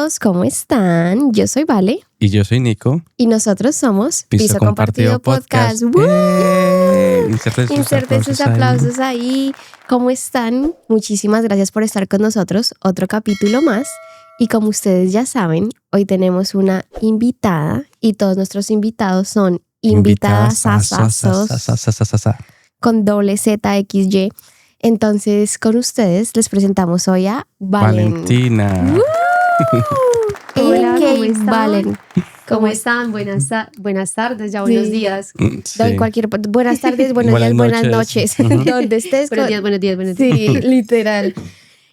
todos, ¿cómo están? Yo soy Vale. Y yo soy Nico. Y nosotros somos Piso Compartido Podcast. Inserten sus aplausos ahí. ¿Cómo están? Muchísimas gracias por estar con nosotros. Otro capítulo más. Y como ustedes ya saben, hoy tenemos una invitada y todos nuestros invitados son invitadas con doble ZXY. Entonces, con ustedes les presentamos hoy a Valentina. Hola, ¿cómo están? Valen. ¿Cómo están? Buenas tardes, ya buenos días. Sí. Buenas tardes, buenos días, buenas noches. Donde estés. Buenos días. Sí, literal.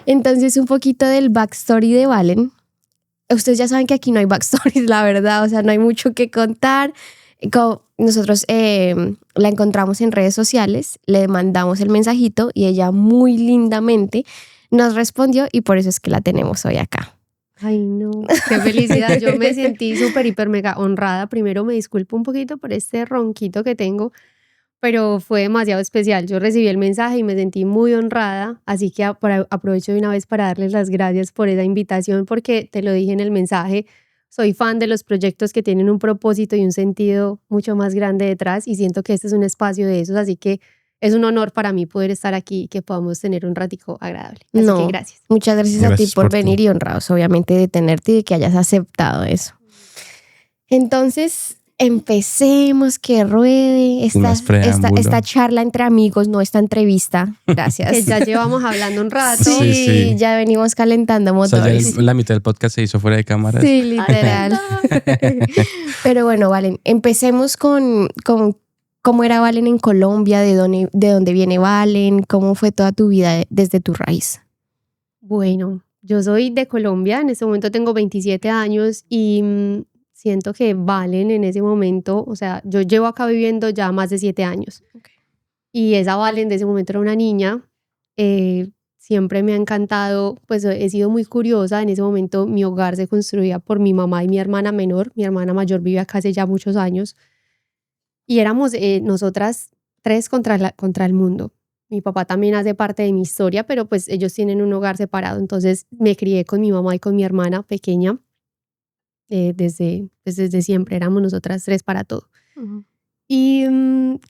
Entonces, un poquito del backstory de Valen. Ustedes ya saben que aquí no hay backstories, la verdad. O sea, no hay mucho que contar. Nosotros la encontramos en redes sociales, le mandamos el mensajito y ella muy lindamente nos respondió y por eso es que la tenemos hoy acá. Ay, no, qué felicidad. Yo me sentí súper, hiper, mega honrada. Primero me disculpo un poquito por este ronquito que tengo, pero fue demasiado especial. Yo recibí el mensaje y me sentí muy honrada, así que aprovecho de una vez para darles las gracias por esa invitación, porque te lo dije en el mensaje, soy fan de los proyectos que tienen un propósito y un sentido mucho más grande detrás y siento que este es un espacio de esos, así que es un honor para mí poder estar aquí y que podamos tener un ratico agradable. Así que gracias. Muchas gracias a ti por venir y honrados, obviamente, de tenerte y de que hayas aceptado eso. Entonces, empecemos, que ruede esta charla entre amigos, no esta entrevista. Gracias. Que ya llevamos hablando un rato. Sí, ya venimos calentando motores. O sea, la mitad del podcast se hizo fuera de cámara. Sí, literal. Pero bueno, Valen, empecemos con cómo era Valen en Colombia, de dónde viene Valen, cómo fue toda tu vida desde tu raíz. Bueno, yo soy de Colombia, en este momento tengo 27 años y siento que Valen en ese momento, o sea, yo llevo acá viviendo ya más de 7 años. Okay. Y esa Valen de ese momento era una niña, siempre me ha encantado, pues he sido muy curiosa. En ese momento mi hogar se construía por mi mamá y mi hermana menor. Mi hermana mayor vive acá hace ya muchos años. Y éramos nosotras tres contra el mundo. Mi papá también hace parte de mi historia, pero pues ellos tienen un hogar separado. Entonces me crié con mi mamá y con mi hermana pequeña. Desde siempre éramos nosotras tres para todo. Uh-huh. Y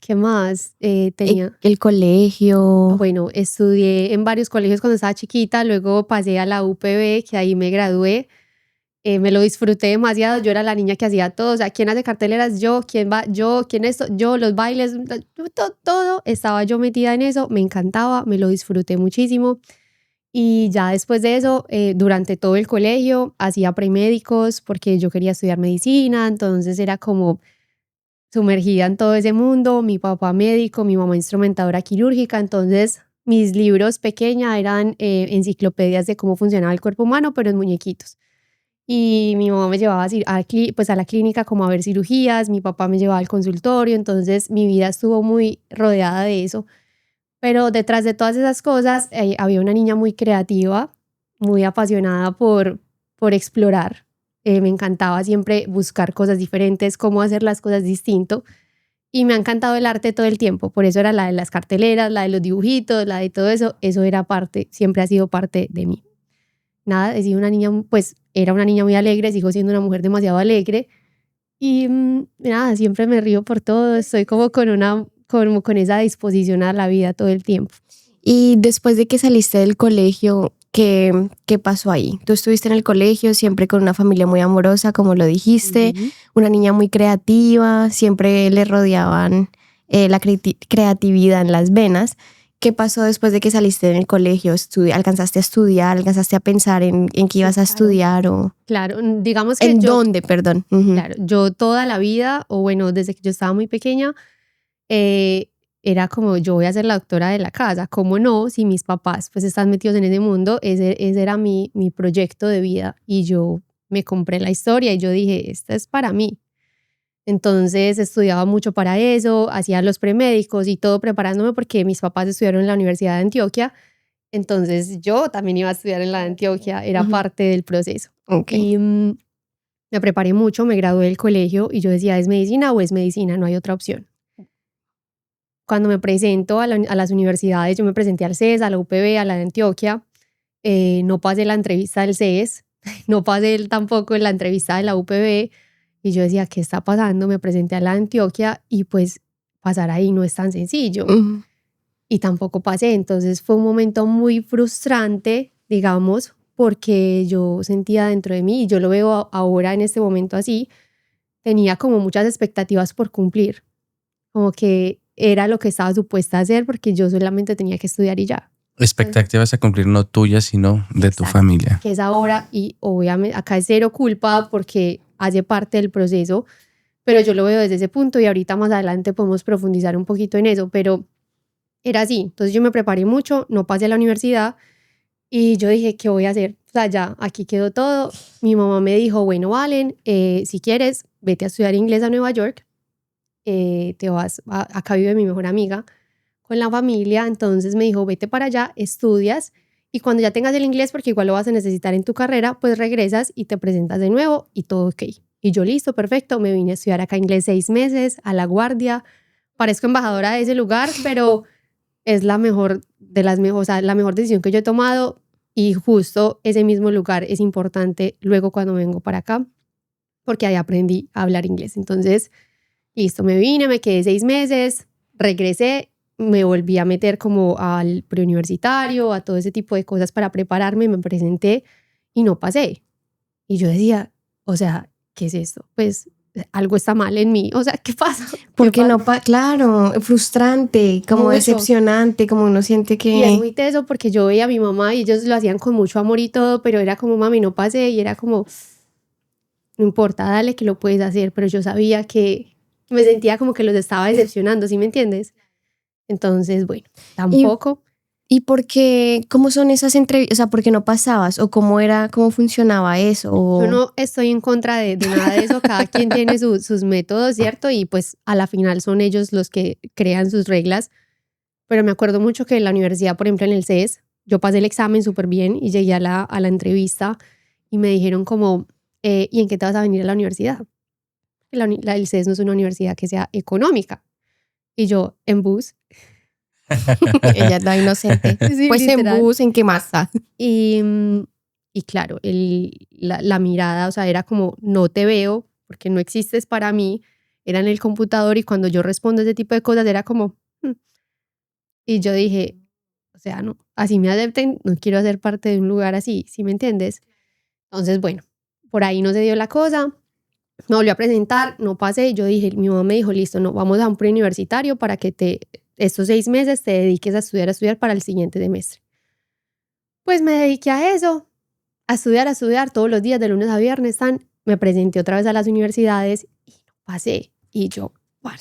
¿qué más? Tenía el colegio. Bueno, estudié en varios colegios cuando estaba chiquita. Luego pasé a la UPB, que ahí me gradué. Me lo disfruté demasiado. Yo era la niña que hacía todo. O sea, ¿quién hace carteleras? Yo. ¿Quién va? Yo. ¿Quién esto? Yo. Los bailes. Todo. Estaba yo metida en eso. Me encantaba. Me lo disfruté muchísimo. Y ya después de eso, durante todo el colegio, hacía premédicos porque yo quería estudiar medicina. Entonces era como sumergida en todo ese mundo. Mi papá médico, mi mamá instrumentadora quirúrgica. Entonces mis libros pequeña eran enciclopedias de cómo funcionaba el cuerpo humano, pero en muñequitos. Y mi mamá me llevaba a la clínica como a ver cirugías, mi papá me llevaba al consultorio, entonces mi vida estuvo muy rodeada de eso. Pero detrás de todas esas cosas había una niña muy creativa, muy apasionada por explorar. Me encantaba siempre buscar cosas diferentes, cómo hacer las cosas distinto. Y me ha encantado el arte todo el tiempo, por eso era la de las carteleras, la de los dibujitos, la de todo eso. Eso era parte, siempre ha sido parte de mí. Nada, he sido una niña, pues era una niña muy alegre, sigo siendo una mujer demasiado alegre y nada, siempre me río por todo, estoy como con esa disposición a la vida todo el tiempo. Y después de que saliste del colegio, ¿qué pasó ahí? Tú estuviste en el colegio siempre con una familia muy amorosa, como lo dijiste, uh-huh. Una niña muy creativa, siempre le rodeaban la creatividad en las venas. ¿Qué pasó después de que saliste del colegio? ¿Alcanzaste a estudiar? ¿Alcanzaste a pensar en qué ibas a estudiar? Claro, digamos que ¿En dónde, perdón? Uh-huh. Claro, yo toda la vida, o bueno, desde que yo estaba muy pequeña, era como yo voy a ser la doctora de la casa. ¿Cómo no? Si mis papás pues están metidos en ese mundo, ese era mi proyecto de vida. Y yo me compré la historia y yo dije, esta es para mí. Entonces estudiaba mucho para eso, hacía los premédicos y todo preparándome porque mis papás estudiaron en la Universidad de Antioquia. Entonces yo también iba a estudiar en la de Antioquia, era uh-huh. parte del proceso. Okay. Y me preparé mucho, me gradué del colegio y yo decía, ¿es medicina o es medicina? No hay otra opción. Cuando me presento a las universidades, yo me presenté al CES, a la UPB, a la de Antioquia, no pasé la entrevista del CES. no pasé él tampoco en la entrevista de la UPB y yo decía, ¿qué está pasando? Me presenté a la Antioquia y pues pasar ahí no es tan sencillo y tampoco pasé. Entonces fue un momento muy frustrante, digamos, porque yo sentía dentro de mí, y yo lo veo ahora en este momento así, tenía como muchas expectativas por cumplir, como que era lo que estaba supuesta a hacer porque yo solamente tenía que estudiar y ya. Expectativas a cumplir no tuyas, sino de tu familia. Que es ahora, y obviamente acá es cero culpa porque hace parte del proceso, pero yo lo veo desde ese punto y ahorita más adelante podemos profundizar un poquito en eso, pero era así. Entonces yo me preparé mucho, no pasé a la universidad y yo dije, ¿qué voy a hacer? O sea, ya, aquí quedó todo. Mi mamá me dijo, bueno, Valen, si quieres, vete a estudiar inglés a Nueva York, te vas, acá vive mi mejor amiga, con la familia, entonces me dijo, vete para allá, estudias y cuando ya tengas el inglés, porque igual lo vas a necesitar en tu carrera, pues regresas y te presentas de nuevo y todo ok. Y yo listo, perfecto, me vine a estudiar acá inglés 6 meses, a La Guardia, parezco embajadora de ese lugar, pero es la mejor de las mejores, o sea, la mejor decisión que yo he tomado y justo ese mismo lugar es importante luego cuando vengo para acá, porque ahí aprendí a hablar inglés. Entonces, listo, me vine, me quedé 6 meses, regresé, me volví a meter como al preuniversitario, a todo ese tipo de cosas para prepararme, me presenté y no pasé. Y yo decía, o sea, ¿qué es esto? Pues algo está mal en mí, o sea, ¿qué pasa? Porque no, claro, frustrante, como Mucho. decepcionante, como uno siente que... Y es muy teso porque yo veía a mi mamá y ellos lo hacían con mucho amor y todo, pero era como, mami, no pasé, y era como, no importa, dale que lo puedes hacer, pero yo sabía que me sentía como que los estaba decepcionando, ¿sí me entiendes? Entonces, bueno, tampoco. ¿Y por qué, cómo son esas entrevistas? O sea, ¿por qué no pasabas? ¿O cómo era, cómo funcionaba eso? Yo no estoy en contra de nada de eso, cada quien tiene sus métodos, ¿cierto? Y pues a la final son ellos los que crean sus reglas. Pero me acuerdo mucho que en la universidad, por ejemplo en el CES, yo pasé el examen súper bien y llegué a la entrevista y me dijeron como, ¿y en qué te vas a venir a la universidad? El CES no es una universidad que sea económica. Y yo, en bus. Ella es la inocente. Sí, pues literal. en bus, ¿en qué más? Y claro, la mirada, o sea, era como, no te veo porque no existes para mí. Era en el computador y cuando yo respondo ese tipo de cosas era como... Y yo dije, o sea, no, así me acepten, no quiero hacer parte de un lugar así, ¿sí me entiendes? Entonces, bueno, por ahí no se dio la cosa, me volvió a presentar, no pasé, y yo dije, mi mamá me dijo, listo, no, vamos a un preuniversitario para que estos 6 meses te dediques a estudiar para el siguiente semestre. Pues me dediqué a eso, a estudiar todos los días, de lunes a viernes, me presenté otra vez a las universidades y no pasé, y yo...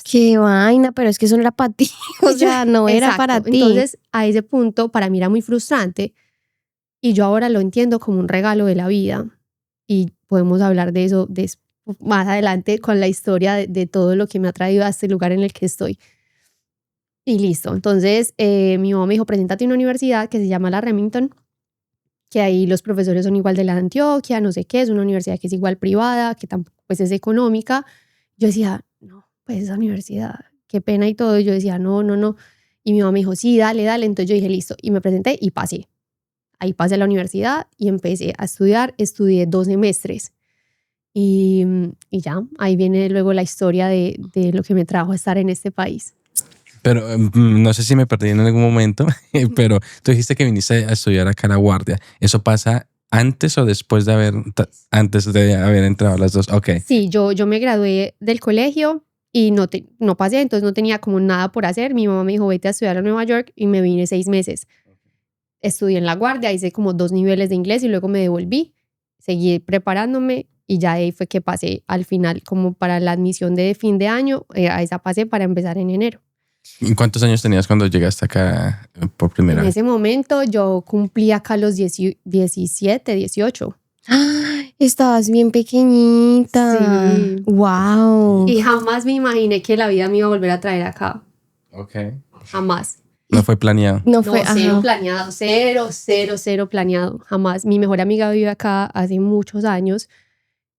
Qué vaina, pero es que eso no era para ti. O sea, no era Exacto. para ti. Entonces, a ese punto, para mí era muy frustrante y yo ahora lo entiendo como un regalo de la vida y podemos hablar de eso más adelante con la historia de todo lo que me ha traído a este lugar en el que estoy. Y listo. Entonces, mi mamá me dijo, preséntate a una universidad que se llama la Remington, que ahí los profesores son igual de la Antioquia, no sé qué, es una universidad que es igual privada, que tampoco pues es económica. Yo decía, no, pues esa universidad, qué pena y todo. Y yo decía, no. Y mi mamá me dijo, sí, dale. Entonces yo dije, listo. Y me presenté y pasé. Ahí pasé a la universidad y empecé a estudiar. Estudié 2 semestres. Y ya, ahí viene luego la historia de lo que me trajo a estar en este país. Pero no sé si me perdí en algún momento, pero tú dijiste que viniste a estudiar acá a La Guardia. ¿Eso pasa antes o después de antes de haber entrado a las dos? Ok. Sí, yo me gradué del colegio y no pasé, entonces no tenía como nada por hacer. Mi mamá me dijo, vete a estudiar a Nueva York y me vine 6 meses. Estudié en La Guardia, hice como 2 niveles de inglés y luego me devolví, seguí preparándome y ya ahí fue que pasé al final como para la admisión de fin de año, a esa pasé para empezar en enero. ¿Y cuántos años tenías cuando llegaste acá por primera En vez? ese momento yo cumplí acá los 17, 18. Estabas bien pequeñita. Sí. Wow. Y jamás me imaginé que la vida me iba a volver a traer acá. Ok. Jamás. No fue planeado. No No, fue, cero ajá. planeado, cero planeado, jamás. Mi mejor amiga vive acá hace muchos años.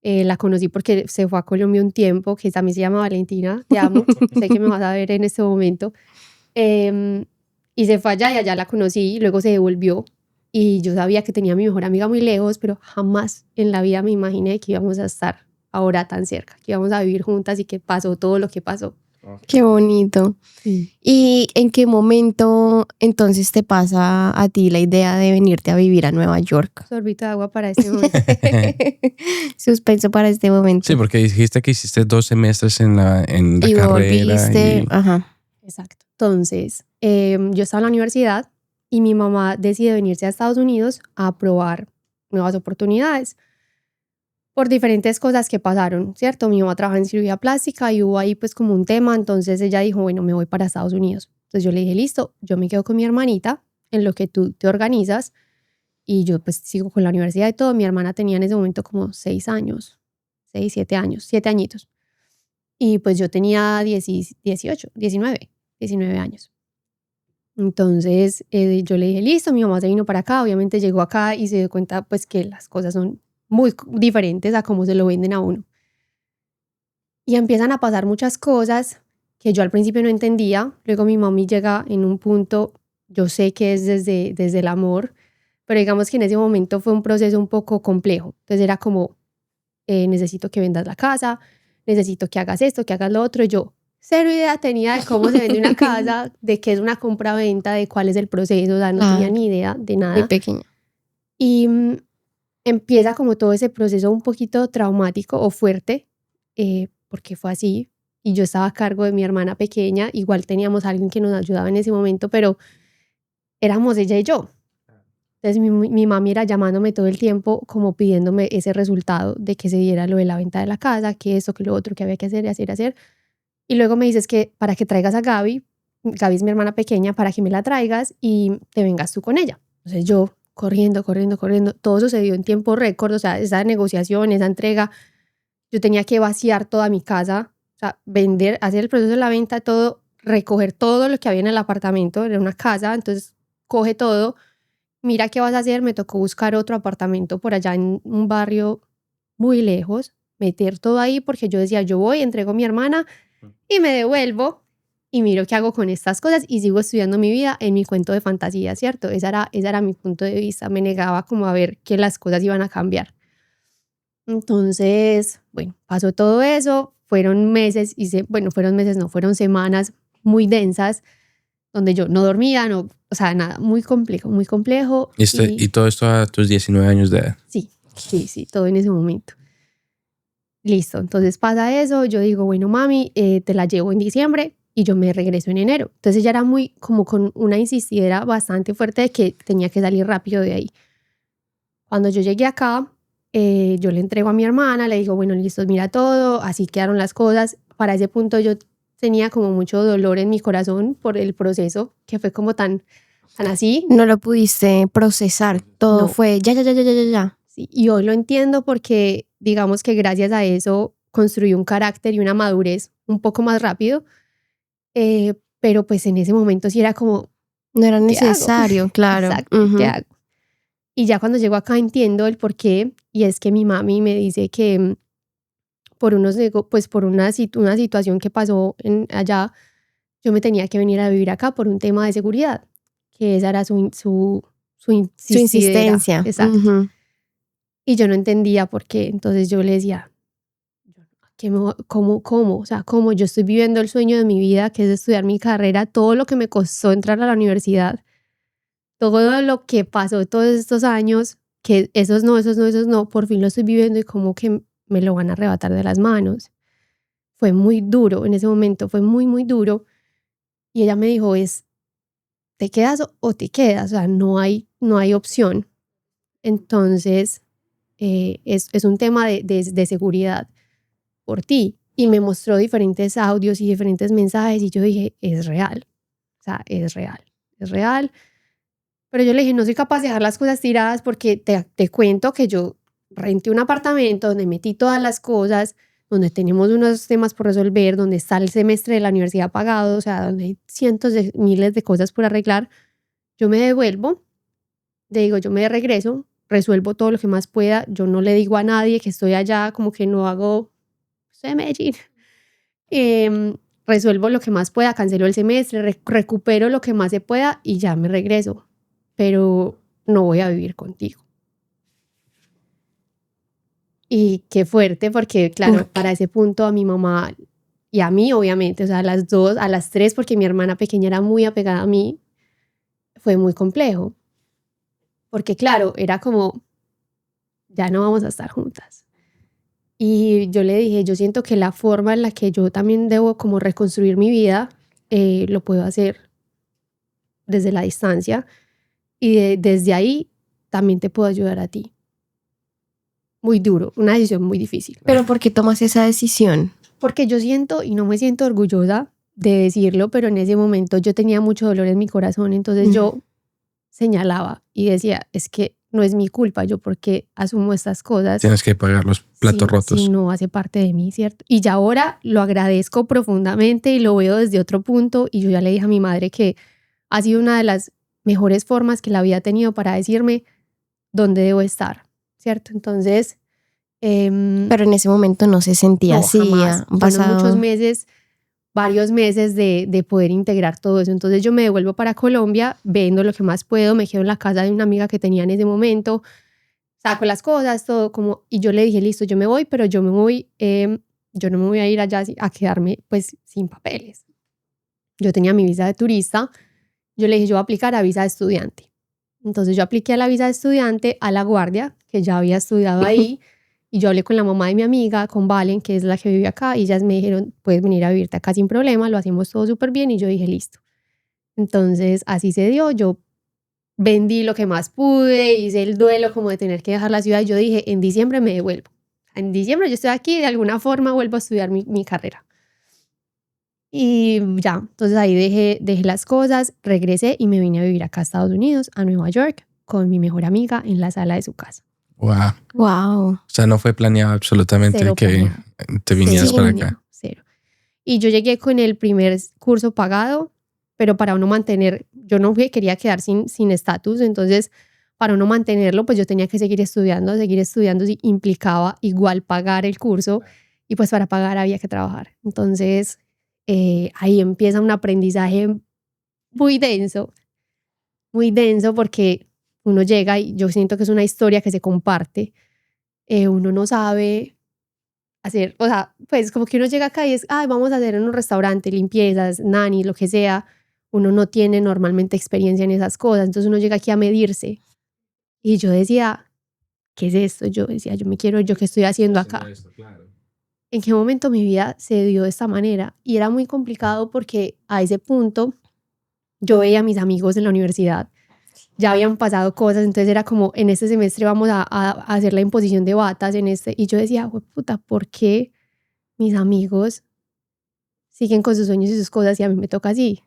La conocí porque se fue a Colombia un tiempo, que también se llama Valentina, te amo, sé que me vas a ver en este momento. Y se fue allá y allá la conocí y luego se devolvió. y yo sabía que tenía a mi mejor amiga muy lejos, pero jamás en la vida me imaginé que íbamos a estar ahora tan cerca, que íbamos a vivir juntas y que pasó todo lo que pasó. Qué bonito. Sí. ¿Y en qué momento entonces te pasa a ti la idea de venirte a vivir a Nueva York? Sorbito de agua para este momento. Suspenso para este momento. Sí, porque dijiste que hiciste 2 semestres en la Y carrera. volviste, ajá. Exacto. Entonces, yo estaba en la universidad y mi mamá decide venirse a Estados Unidos a probar nuevas oportunidades por diferentes cosas que pasaron, ¿cierto? Mi mamá trabaja en cirugía plástica y hubo ahí pues como un tema, entonces ella dijo, bueno, me voy para Estados Unidos. Entonces yo le dije, listo, yo me quedo con mi hermanita en lo que tú te organizas y yo pues sigo con la universidad y todo. Mi hermana tenía en ese momento como 6 años, 6, 7 años, 7 añitos. Y pues yo tenía 18, 19 años. Entonces yo le dije, listo, mi mamá se vino para acá, obviamente llegó acá y se dio cuenta pues que las cosas son muy diferentes a cómo se lo venden a uno. Y empiezan a pasar muchas cosas que yo al principio no entendía. Luego mi mami llega en un punto, yo sé que es desde el amor, pero digamos que en ese momento fue un proceso un poco complejo. Entonces era como, necesito que vendas la casa, necesito que hagas esto, que hagas lo otro. Y yo, cero idea tenía de cómo se vende una casa, de qué es una compra-venta, de cuál es el proceso, o sea, no tenía ni idea de nada. Muy pequeña. Y empieza como todo ese proceso un poquito traumático o fuerte, porque fue así. Y yo estaba a cargo de mi hermana pequeña, igual teníamos a alguien que nos ayudaba en ese momento, pero éramos ella y yo. Entonces mi mami era llamándome todo el tiempo como pidiéndome ese resultado de que se diera lo de la venta de la casa, que eso, que lo otro, que había que hacer y hacer, hacer. Y luego me dices que para que traigas a Gaby, Gaby es mi hermana pequeña, para que me la traigas y te vengas tú con ella. Entonces yo corriendo, todo sucedió en tiempo récord, o sea, esa negociación, esa entrega, yo tenía que vaciar toda mi casa, o sea, vender, hacer el proceso de la venta, todo, recoger todo lo que había en el apartamento, era una casa, entonces coge todo, mira qué vas a hacer, me tocó buscar otro apartamento por allá en un barrio muy lejos, meter todo ahí porque yo decía, yo voy, entrego a mi hermana y me devuelvo y miro qué hago con estas cosas y sigo estudiando mi vida en mi cuento de fantasía, ¿cierto? Esa era mi punto de vista, me negaba como a ver que las cosas iban a cambiar. Entonces, bueno, pasó todo eso, fueron meses, fueron meses, no, fueron semanas muy densas, donde yo no dormía, no, o sea, nada, muy complejo, muy complejo. Y todo esto a tus 19 años de edad. Sí, todo en ese momento. Listo, entonces pasa eso, yo digo, bueno, mami, te la llevo en diciembre y yo me regreso en enero. Entonces ya era muy, como con una insistidera bastante fuerte de que tenía que salir rápido de ahí. Cuando yo llegué acá, yo le entrego a mi hermana, le digo, bueno, listo, mira todo, así quedaron las cosas. Para ese punto yo tenía como mucho dolor en mi corazón por el proceso, que fue como tan así. No lo pudiste procesar, todo No. fue ya. Sí, y hoy lo entiendo porque digamos que gracias a eso construí un carácter y una madurez un poco más rápido, pero pues en ese momento sí era como, No era ¿qué necesario, hago? claro. Exacto, ¿qué hago? Y ya cuando llego acá entiendo el por qué, y es que mi mami me dice que por una situación que pasó allá, yo me tenía que venir a vivir acá por un tema de seguridad, que esa era su Su insistencia. Exacto. Y yo no entendía por qué. Entonces yo le decía, ¿cómo? O sea, ¿cómo? Yo estoy viviendo el sueño de mi vida, que es estudiar mi carrera, todo lo que me costó entrar a la universidad, todo lo que pasó todos estos años, que esos no, por fin lo estoy viviendo y como que me lo van a arrebatar de las manos. Fue muy duro en ese momento, fue muy, muy duro. Y ella me dijo, ¿te quedas o te quedas? O sea, no hay opción. Entonces, es un tema de seguridad por ti. Y me mostró diferentes audios y diferentes mensajes y yo dije, es real. O sea, es real. Pero yo le dije, no soy capaz de dejar las cosas tiradas porque te cuento que yo renté un apartamento donde metí todas las cosas, donde tenemos unos temas por resolver, donde está el semestre de la universidad pagado, o sea, donde hay cientos de miles de cosas por arreglar. Yo me devuelvo, le digo, yo me regreso, resuelvo todo lo que más pueda, yo no le digo a nadie que estoy allá, como que no hago, soy de Medellín, resuelvo lo que más pueda, cancelo el semestre, recupero lo que más se pueda y ya me regreso. Pero no voy a vivir contigo. Y qué fuerte, porque claro, para ese punto a mi mamá y a mí, obviamente, o sea, a las dos, a las tres, porque mi hermana pequeña era muy apegada a mí, fue muy complejo. Porque claro, era como, ya no vamos a estar juntas. Y yo le dije, yo siento que la forma en la que yo también debo como reconstruir mi vida, lo puedo hacer desde la distancia. Y desde ahí también te puedo ayudar a ti. Muy duro, una decisión muy difícil. Pero ¿por qué tomas esa decisión? Porque yo siento, y no me siento orgullosa de decirlo, pero en ese momento yo tenía mucho dolor en mi corazón, entonces yo señalaba y decía, es que no es mi culpa, yo porque asumo estas cosas. Tienes que pagar los platos rotos. Si no hace parte de mí, ¿cierto? Y ya ahora lo agradezco profundamente y lo veo desde otro punto, y yo ya le dije a mi madre que ha sido una de las mejores formas que la había tenido para decirme dónde debo estar, ¿cierto? Entonces... pero en ese momento no se sentía así. Jamás. Fueron muchos meses, varios meses de poder integrar todo eso. Entonces yo me devuelvo para Colombia, vendo lo que más puedo, me quedo en la casa de una amiga que tenía en ese momento, saco las cosas, todo como, y yo le dije, listo, yo me voy, pero yo me voy, yo no me voy a ir allá a quedarme pues sin papeles. Yo tenía mi visa de turista, yo le dije, yo voy a aplicar a visa de estudiante. Entonces yo apliqué a la visa de estudiante a La Guardia, que ya había estudiado ahí, y yo hablé con la mamá de mi amiga, con Valen, que es la que vive acá, y ellas me dijeron, puedes venir a vivirte acá sin problema, lo hacemos todo súper bien, y yo dije, listo. Entonces así se dio, yo vendí lo que más pude, hice el duelo como de tener que dejar la ciudad, y yo dije, en diciembre me devuelvo. En diciembre yo estoy aquí, de alguna forma vuelvo a estudiar mi carrera. Y ya, entonces ahí dejé las cosas, regresé y me vine a vivir acá a Estados Unidos, a Nueva York, con mi mejor amiga en la sala de su casa. Wow. Wow. O sea, no fue planeado absolutamente Cero que planeado. te vinieras Cero para planeado, acá. cero. Y yo llegué con el primer curso pagado, pero para uno mantener, yo no quería quedar sin estatus, entonces para uno mantenerlo, pues yo tenía que seguir estudiando implicaba igual pagar el curso, y pues para pagar había que trabajar. Entonces ahí empieza un aprendizaje muy denso porque uno llega y yo siento que es una historia que se comparte, uno no sabe hacer, o sea, pues como que uno llega acá y es, ay, vamos a hacer en un restaurante, limpiezas, nani, lo que sea, uno no tiene normalmente experiencia en esas cosas, entonces uno llega aquí a medirse. Y yo decía, ¿qué es esto? Yo decía, yo qué estoy haciendo acá. ¿En qué momento mi vida se dio de esta manera? Y era muy complicado porque a ese punto yo veía a mis amigos en la universidad, ya habían pasado cosas, entonces era como, en este semestre vamos a hacer la imposición de batas y yo decía, puta, ¿por qué mis amigos siguen con sus sueños y sus cosas y a mí me toca así?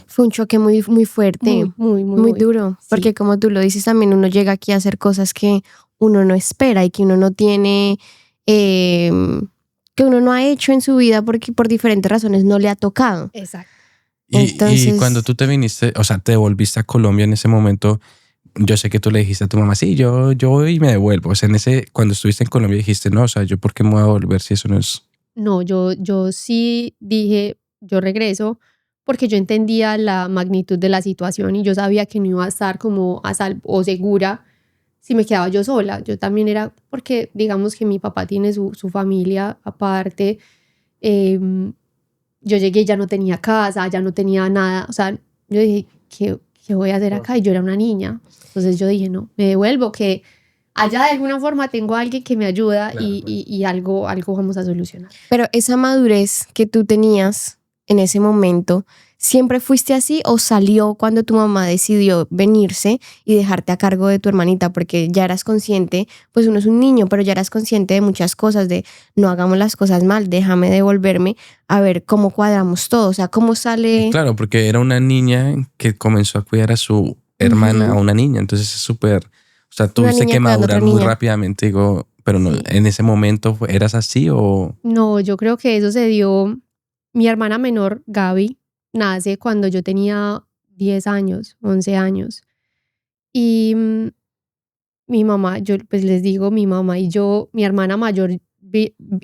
Fue un choque muy, muy fuerte, muy duro, sí. porque como tú lo dices, también uno llega aquí a hacer cosas que uno no espera y que uno no tiene, que uno no ha hecho en su vida porque por diferentes razones no le ha tocado. Exacto. Y cuando tú te viniste, o sea, te volviste a Colombia en ese momento, yo sé que tú le dijiste a tu mamá, sí, yo voy y me devuelvo. O sea, cuando estuviste en Colombia dijiste, no, o sea, ¿yo por qué me voy a volver si eso no es...? No, yo sí dije, yo regreso, porque yo entendía la magnitud de la situación y yo sabía que no iba a estar como a salvo o segura si me quedaba yo sola. Yo también era, porque digamos que mi papá tiene su familia aparte, yo llegué y ya no tenía casa, ya no tenía nada, o sea, yo dije, ¿qué voy a hacer acá? Y yo era una niña, entonces yo dije, no, me devuelvo, que allá de alguna forma tengo a alguien que me ayuda, claro, y algo vamos a solucionar. Pero esa madurez que tú tenías en ese momento, ¿siempre fuiste así o salió cuando tu mamá decidió venirse y dejarte a cargo de tu hermanita? Porque ya eras consciente, pues uno es un niño, pero ya eras consciente de muchas cosas, de no hagamos las cosas mal, déjame devolverme a ver cómo cuadramos todo, o sea, cómo sale... Claro, porque era una niña que comenzó a cuidar a su hermana, a una niña, entonces es súper... O sea, tuviste que madurar muy rápidamente, digo, pero no, sí. ¿En ese momento eras así o...? No, yo creo que eso se dio... Mi hermana menor, Gaby, nace cuando yo tenía 10 años, 11 años. Y mi mamá, yo pues les digo, mi mamá y yo, mi hermana mayor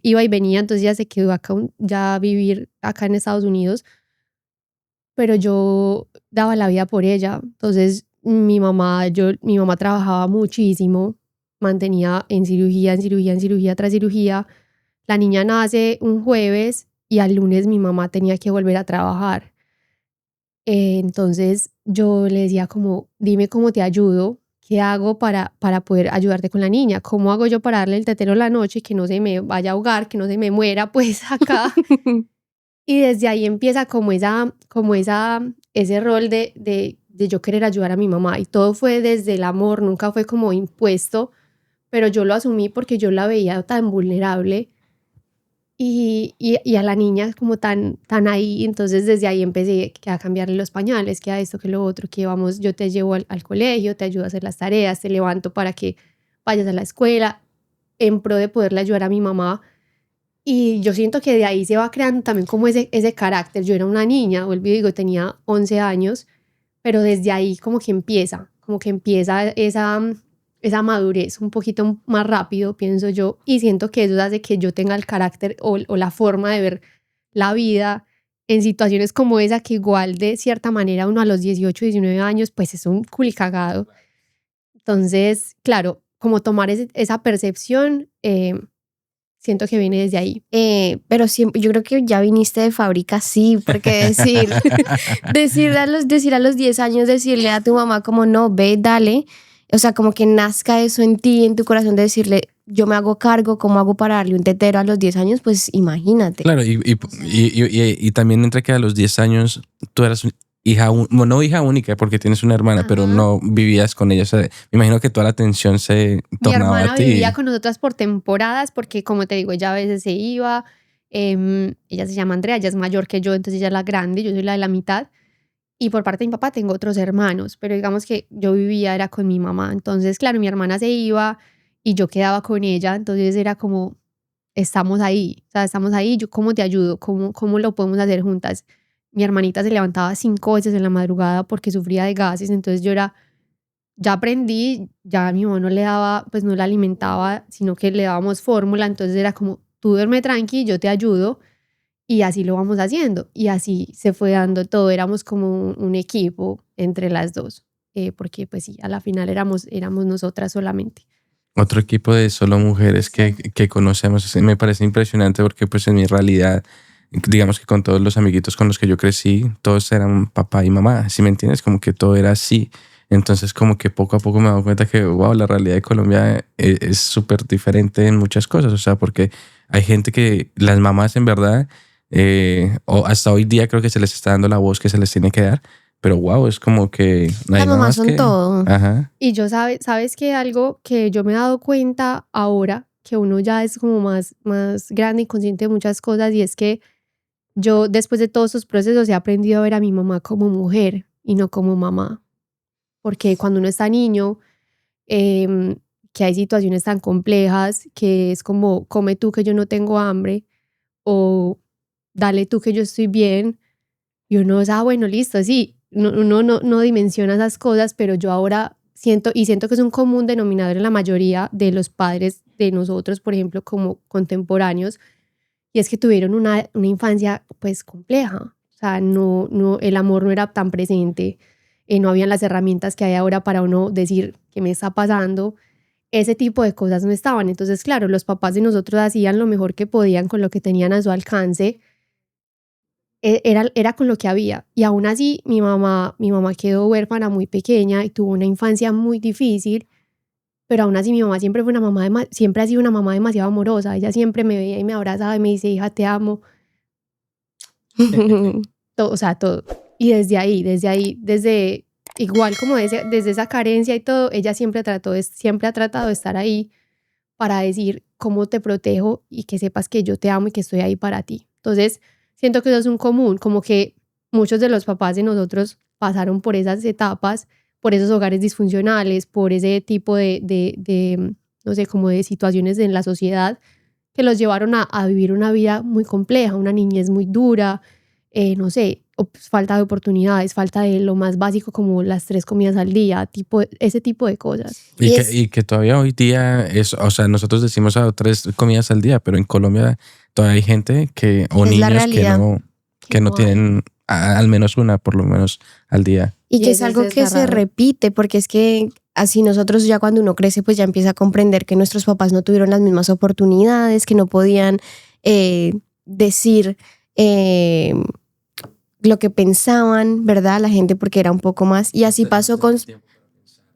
iba y venía, entonces ya se quedó acá, ya a vivir acá en Estados Unidos. Pero yo daba la vida por ella. Entonces mi mamá trabajaba muchísimo, mantenía en cirugía tras cirugía. La niña nace un jueves y al lunes mi mamá tenía que volver a trabajar. Entonces yo le decía como, dime cómo te ayudo, qué hago para poder ayudarte con la niña, cómo hago yo para darle el tetero la noche, que no se me vaya a ahogar, que no se me muera pues acá. Y desde ahí empieza como ese rol de yo querer ayudar a mi mamá. Y todo fue desde el amor, nunca fue como impuesto, pero yo lo asumí porque yo la veía tan vulnerable y a la niña como tan ahí. Entonces desde ahí empecé que a cambiarle los pañales, que a esto, que lo otro, que vamos, yo te llevo al colegio, te ayudo a hacer las tareas, te levanto para que vayas a la escuela, en pro de poderle ayudar a mi mamá. Y yo siento que de ahí se va creando también como ese carácter. Yo era una niña, vuelvo y digo, tenía 11 años, pero desde ahí como que empieza esa madurez un poquito más rápido, pienso yo, y siento que eso hace que yo tenga el carácter o la forma de ver la vida en situaciones como esa, que igual de cierta manera uno a los 18, 19 años pues es un culicagado. Entonces, claro, como tomar esa percepción, siento que viene desde ahí. Pero siempre, yo creo que ya viniste de fábrica, sí, porque decir a los 10 años, decirle a tu mamá como no, ve, dale, o sea, como que nazca eso en ti, en tu corazón, de decirle, yo me hago cargo, ¿cómo hago para darle un tetero a los 10 años? Pues imagínate. Claro, y también entre que a los 10 años tú eras no hija única porque tienes una hermana, Ajá. pero no vivías con ella. O sea, me imagino que toda la atención se tornaba a ti. Mi hermana vivía con nosotras por temporadas porque, como te digo, ella a veces se iba. Ella se llama Andrea, ella es mayor que yo, entonces ella es la grande, yo soy la de la mitad. Y por parte de mi papá tengo otros hermanos, pero digamos que yo vivía era con mi mamá. Entonces, claro, mi hermana se iba y yo quedaba con ella, entonces era como, estamos ahí, o sea, estamos ahí, yo cómo te ayudo, cómo lo podemos hacer juntas. Mi hermanita se levantaba 5 veces en la madrugada porque sufría de gases, entonces ya aprendí, ya a mi mamá no le daba, pues no la alimentaba, sino que le dábamos fórmula, entonces era como, tú duerme tranqui, yo te ayudo, y así lo vamos haciendo, y así se fue dando todo, éramos como un equipo entre las dos, porque pues sí, a la final éramos nosotras solamente. Otro equipo de solo mujeres que conocemos. Me parece impresionante porque pues en mi realidad, digamos que con todos los amiguitos con los que yo crecí, todos eran papá y mamá, ¿sí me entiendes? Como que todo era así. Entonces como que poco a poco me he dado cuenta que, wow, la realidad de Colombia es súper diferente en muchas cosas. O sea, porque hay gente que las mamás en verdad, o hasta hoy día creo que se les está dando la voz que se les tiene que dar. Pero wow, es como que no hay Las mamás son todo. Ajá. Y yo sabes que algo que yo me he dado cuenta ahora, que uno ya es como más grande y consciente de muchas cosas, y es que yo después de todos esos procesos he aprendido a ver a mi mamá como mujer y no como mamá. Porque cuando uno está niño, que hay situaciones tan complejas, que es como, come tú que yo no tengo hambre, o dale tú que yo estoy bien, y uno es, bueno, listo, sí, uno no dimensiona esas cosas, pero yo ahora siento que es un común denominador en la mayoría de los padres de nosotros, por ejemplo, como contemporáneos, y es que tuvieron una infancia pues compleja. O sea, no, el amor no era tan presente, no habían las herramientas que hay ahora para uno decir qué me está pasando, ese tipo de cosas no estaban. Entonces, claro, los papás de nosotros hacían lo mejor que podían con lo que tenían a su alcance, era con lo que había. Y aún así, mi mamá quedó huérfana muy pequeña y tuvo una infancia muy difícil, pero aún así mi mamá siempre siempre ha sido una mamá demasiado amorosa. Ella siempre me veía y me abrazaba y me dice, hija, te amo. Todo, o sea, todo. Y desde igual como desde esa carencia y todo, ella siempre ha tratado de estar ahí para decir cómo te protejo y que sepas que yo te amo y que estoy ahí para ti. Entonces, siento que eso es un común, como que muchos de los papás de nosotros pasaron por esas etapas, por esos hogares disfuncionales, por ese tipo de no sé, como de situaciones en la sociedad que los llevaron a vivir una vida muy compleja, una niñez muy dura, no sé, falta de oportunidades, falta de lo más básico como las 3 comidas al día, ese tipo de cosas. Y que todavía hoy día o sea, nosotros decimos 3 comidas al día, pero en Colombia todavía hay gente o niños que no tienen al menos una, por lo menos al día. Y que es algo que se repite, porque es que así nosotros ya cuando uno crece, pues ya empieza a comprender que nuestros papás no tuvieron las mismas oportunidades, que no podían decir lo que pensaban, ¿verdad? La gente, porque era un poco más. Y así pasó con...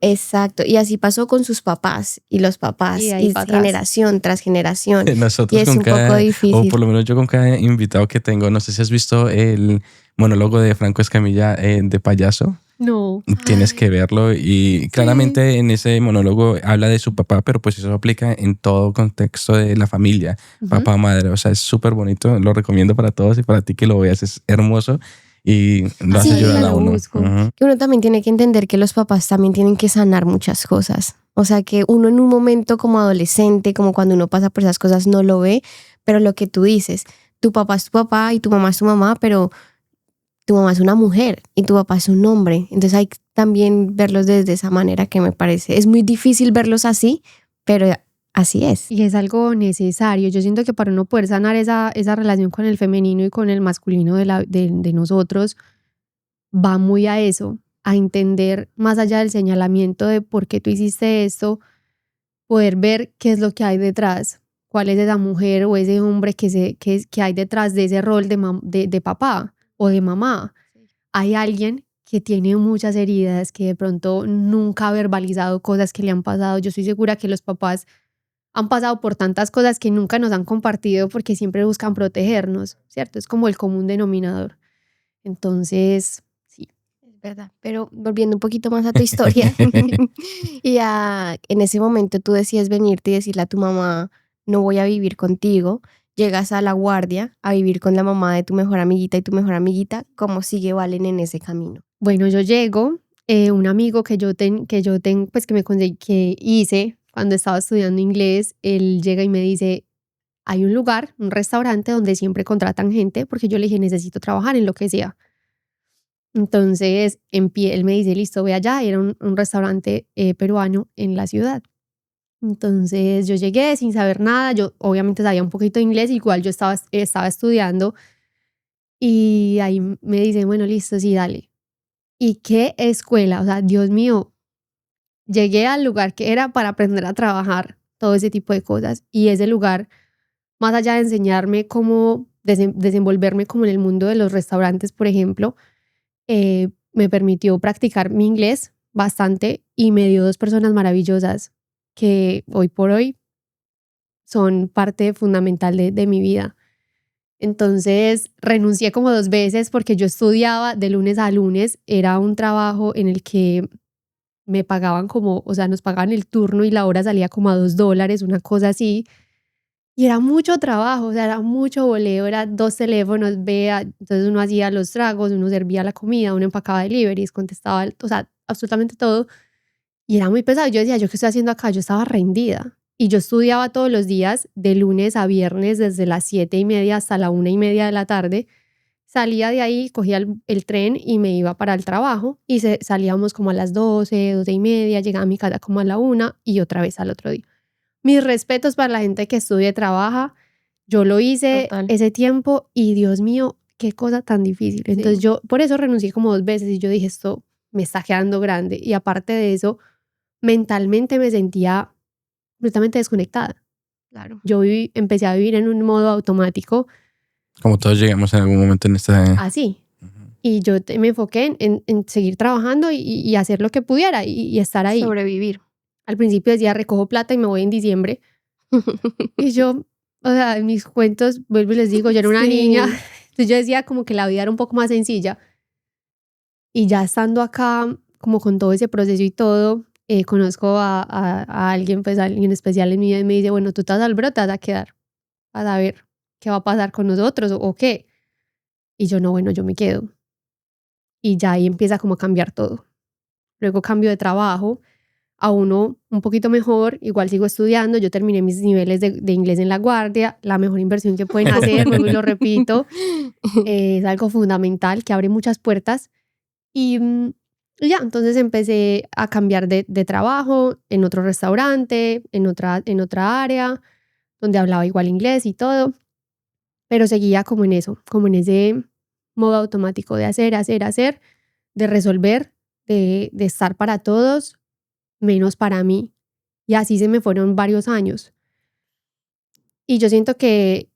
Exacto, y así pasó con sus papás y los papás, y generación tras generación. Nosotros y es un poco difícil. O por lo menos yo con cada invitado que tengo, no sé si has visto el monólogo de Franco Escamilla de payaso. No. Tienes que verlo y claramente en ese monólogo habla de su papá, pero pues eso aplica en todo contexto de la familia, papá, madre, o sea, es súper bonito, lo recomiendo para todos y para ti que lo veas, es hermoso y lo hace llorar a uno. Que uno también tiene que entender que los papás también tienen que sanar muchas cosas, o sea, que uno en un momento como adolescente, como cuando uno pasa por esas cosas no lo ve, pero lo que tú dices, tu papá es tu papá y tu mamá es tu mamá, pero tu mamá es una mujer y tu papá es un hombre. Entonces hay que también verlos desde esa manera, que me parece. Es muy difícil verlos así, pero así es. Y es algo necesario. Yo siento que para uno poder sanar esa relación con el femenino y con el masculino de nosotros, va muy a eso, a entender más allá del señalamiento de por qué tú hiciste esto, poder ver qué es lo que hay detrás, cuál es esa mujer o ese hombre que hay detrás de ese rol de papá o de mamá. Hay alguien que tiene muchas heridas, que de pronto nunca ha verbalizado cosas que le han pasado. Yo estoy segura que los papás han pasado por tantas cosas que nunca nos han compartido porque siempre buscan protegernos, ¿cierto? Es como el común denominador. Entonces, sí. Es verdad. Pero volviendo un poquito más a tu historia, y en ese momento tú decides venirte y decirle a tu mamá, no voy a vivir contigo. Llegas a La Guardia a vivir con la mamá de tu mejor amiguita y tu mejor amiguita. ¿Cómo sigue Valen en ese camino? Bueno, yo llego, un amigo que me conseguí, que hice cuando estaba estudiando inglés, él llega y me dice, hay un lugar, un restaurante donde siempre contratan gente, porque yo le dije, necesito trabajar en lo que sea. Entonces, él me dice, listo, ve allá. Era un restaurante peruano en la ciudad. Entonces yo llegué sin saber nada, yo obviamente sabía un poquito de inglés, igual yo estaba estudiando y ahí me dicen, bueno, listo, sí, dale. ¿Y qué escuela? O sea, Dios mío, llegué al lugar que era para aprender a trabajar, todo ese tipo de cosas, y ese lugar, más allá de enseñarme cómo desenvolverme como en el mundo de los restaurantes, por ejemplo, me permitió practicar mi inglés bastante y me dio 2 personas maravillosas que hoy por hoy son parte fundamental de mi vida. Entonces renuncié como 2 veces porque yo estudiaba de lunes a lunes. Era un trabajo en el que me pagaban como, o sea, nos pagaban el turno y la hora salía como a $2, una cosa así. Y era mucho trabajo, o sea, era mucho voleo, era 2 teléfonos, entonces uno hacía los tragos, uno servía la comida, uno empacaba deliveries, contestaba, o sea, absolutamente todo. Y era muy pesado. Yo decía, ¿yo qué estoy haciendo acá? Yo estaba rendida. Y yo estudiaba todos los días, de lunes a viernes, desde las 7:30 hasta la 1:30 de la tarde. Salía de ahí, cogía el tren y me iba para el trabajo. Y salíamos como a las 12:30, llegaba a mi casa como a la 1 y otra vez al otro día. Mis respetos para la gente que estudia y trabaja. Yo lo hice ese tiempo y Dios mío, qué cosa tan difícil. Entonces yo por eso renuncié como 2 veces y yo dije, esto me está quedando grande. Y aparte de eso, mentalmente me sentía completamente desconectada. Claro. Yo empecé a vivir en un modo automático. Como todos llegamos en algún momento en esta... Así. Y yo me enfoqué en seguir trabajando y hacer lo que pudiera y estar ahí. Sobrevivir. Al principio decía, recojo plata y me voy en diciembre. Y yo, o sea, en mis cuentos, vuelvo y les digo, yo era una niña. Entonces yo decía como que la vida era un poco más sencilla. Y ya estando acá, como con todo ese proceso y todo, conozco a alguien, pues alguien especial en mi vida y me dice, bueno, tú te vas al brote, te vas a quedar a ver qué va a pasar con nosotros o qué. Y yo no, bueno, yo me quedo. Y ya ahí empieza como a cambiar todo. Luego cambio de trabajo a uno un poquito mejor, igual sigo estudiando, yo terminé mis niveles de inglés en La Guardia, la mejor inversión que pueden hacer, luego lo repito, es algo fundamental que abre muchas puertas. Y ya, entonces empecé a cambiar de trabajo en otro restaurante, en otra área, donde hablaba igual inglés y todo, pero seguía como en eso, como en ese modo automático de hacer, de resolver, de estar para todos, menos para mí. Y así se me fueron varios años. Y yo siento que,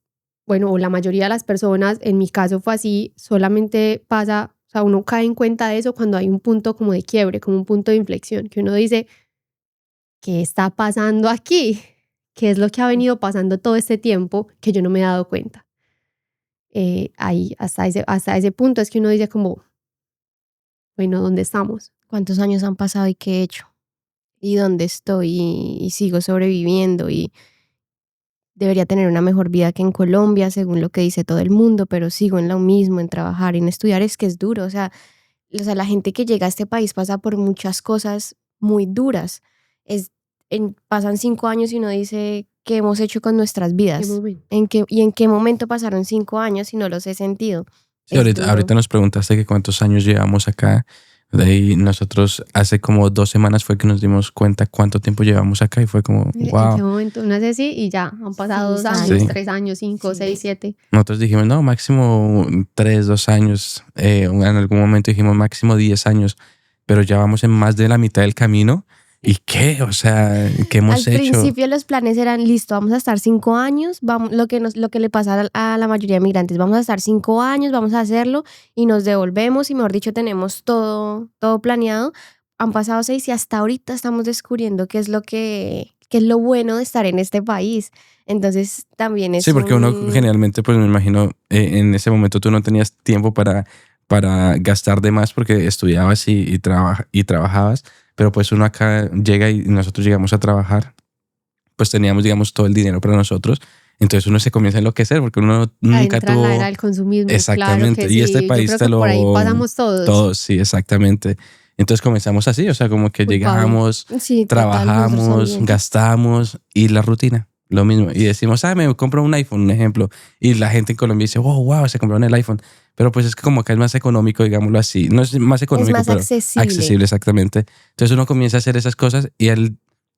bueno, la mayoría de las personas, en mi caso fue así, solamente pasa, o sea, uno cae en cuenta de eso cuando hay un punto como de quiebre, como un punto de inflexión, que uno dice, ¿qué está pasando aquí? ¿Qué es lo que ha venido pasando todo este tiempo que yo no me he dado cuenta? Ahí, hasta ese punto es que uno dice como, bueno, ¿dónde estamos? ¿Cuántos años han pasado y qué he hecho? ¿Y dónde estoy? Y sigo sobreviviendo y debería tener una mejor vida que en Colombia, según lo que dice todo el mundo, pero sigo en lo mismo, en trabajar, en estudiar, es que es duro. O sea, la gente que llega a este país pasa por muchas cosas muy duras. Pasan 5 años y uno dice, ¿qué hemos hecho con nuestras vidas? ¿En qué momento pasaron 5 años y no los he sentido? Sí, ahorita nos preguntaste que cuántos años llevamos acá. De ahí nosotros hace como 2 semanas fue que nos dimos cuenta cuánto tiempo llevamos acá y fue como, wow. ¿En qué momento? No sé si y ya han pasado 2 años, sí. 3 años, 5, 6, 7. Nosotros dijimos, no, máximo 3, 2 años. En algún momento dijimos máximo 10 años, pero ya vamos en más de la mitad del camino. ¿Y qué? O sea, ¿qué hemos hecho? Al principio los planes eran, listo, vamos a estar 5 años, vamos, lo que le pasa a la mayoría de migrantes, vamos a estar 5 años, vamos a hacerlo y nos devolvemos y mejor dicho tenemos todo planeado. Han pasado 6 y hasta ahorita estamos descubriendo qué es lo bueno de estar en este país. Entonces también es sí, porque uno generalmente, pues me imagino, en ese momento tú no tenías tiempo para gastar de más porque estudiabas y trabajabas. Pero pues uno acá llega y nosotros llegamos a trabajar, pues teníamos, digamos, todo el dinero para nosotros. Entonces uno se comienza a enloquecer porque uno nunca tuvo... la era del consumismo. Exactamente. Claro que y este sí. país yo creo que por ahí pasamos todos. Todos, sí, exactamente. Entonces comenzamos así, o sea, como que llegamos, sí, trabajamos, gastamos y la rutina, lo mismo. Y decimos, me compro un iPhone, un ejemplo. Y la gente en Colombia dice, wow, se compraron el iPhone. Pero pues es que como acá es más económico, digámoslo así. No es más económico, es más pero accesible, exactamente. Entonces uno comienza a hacer esas cosas y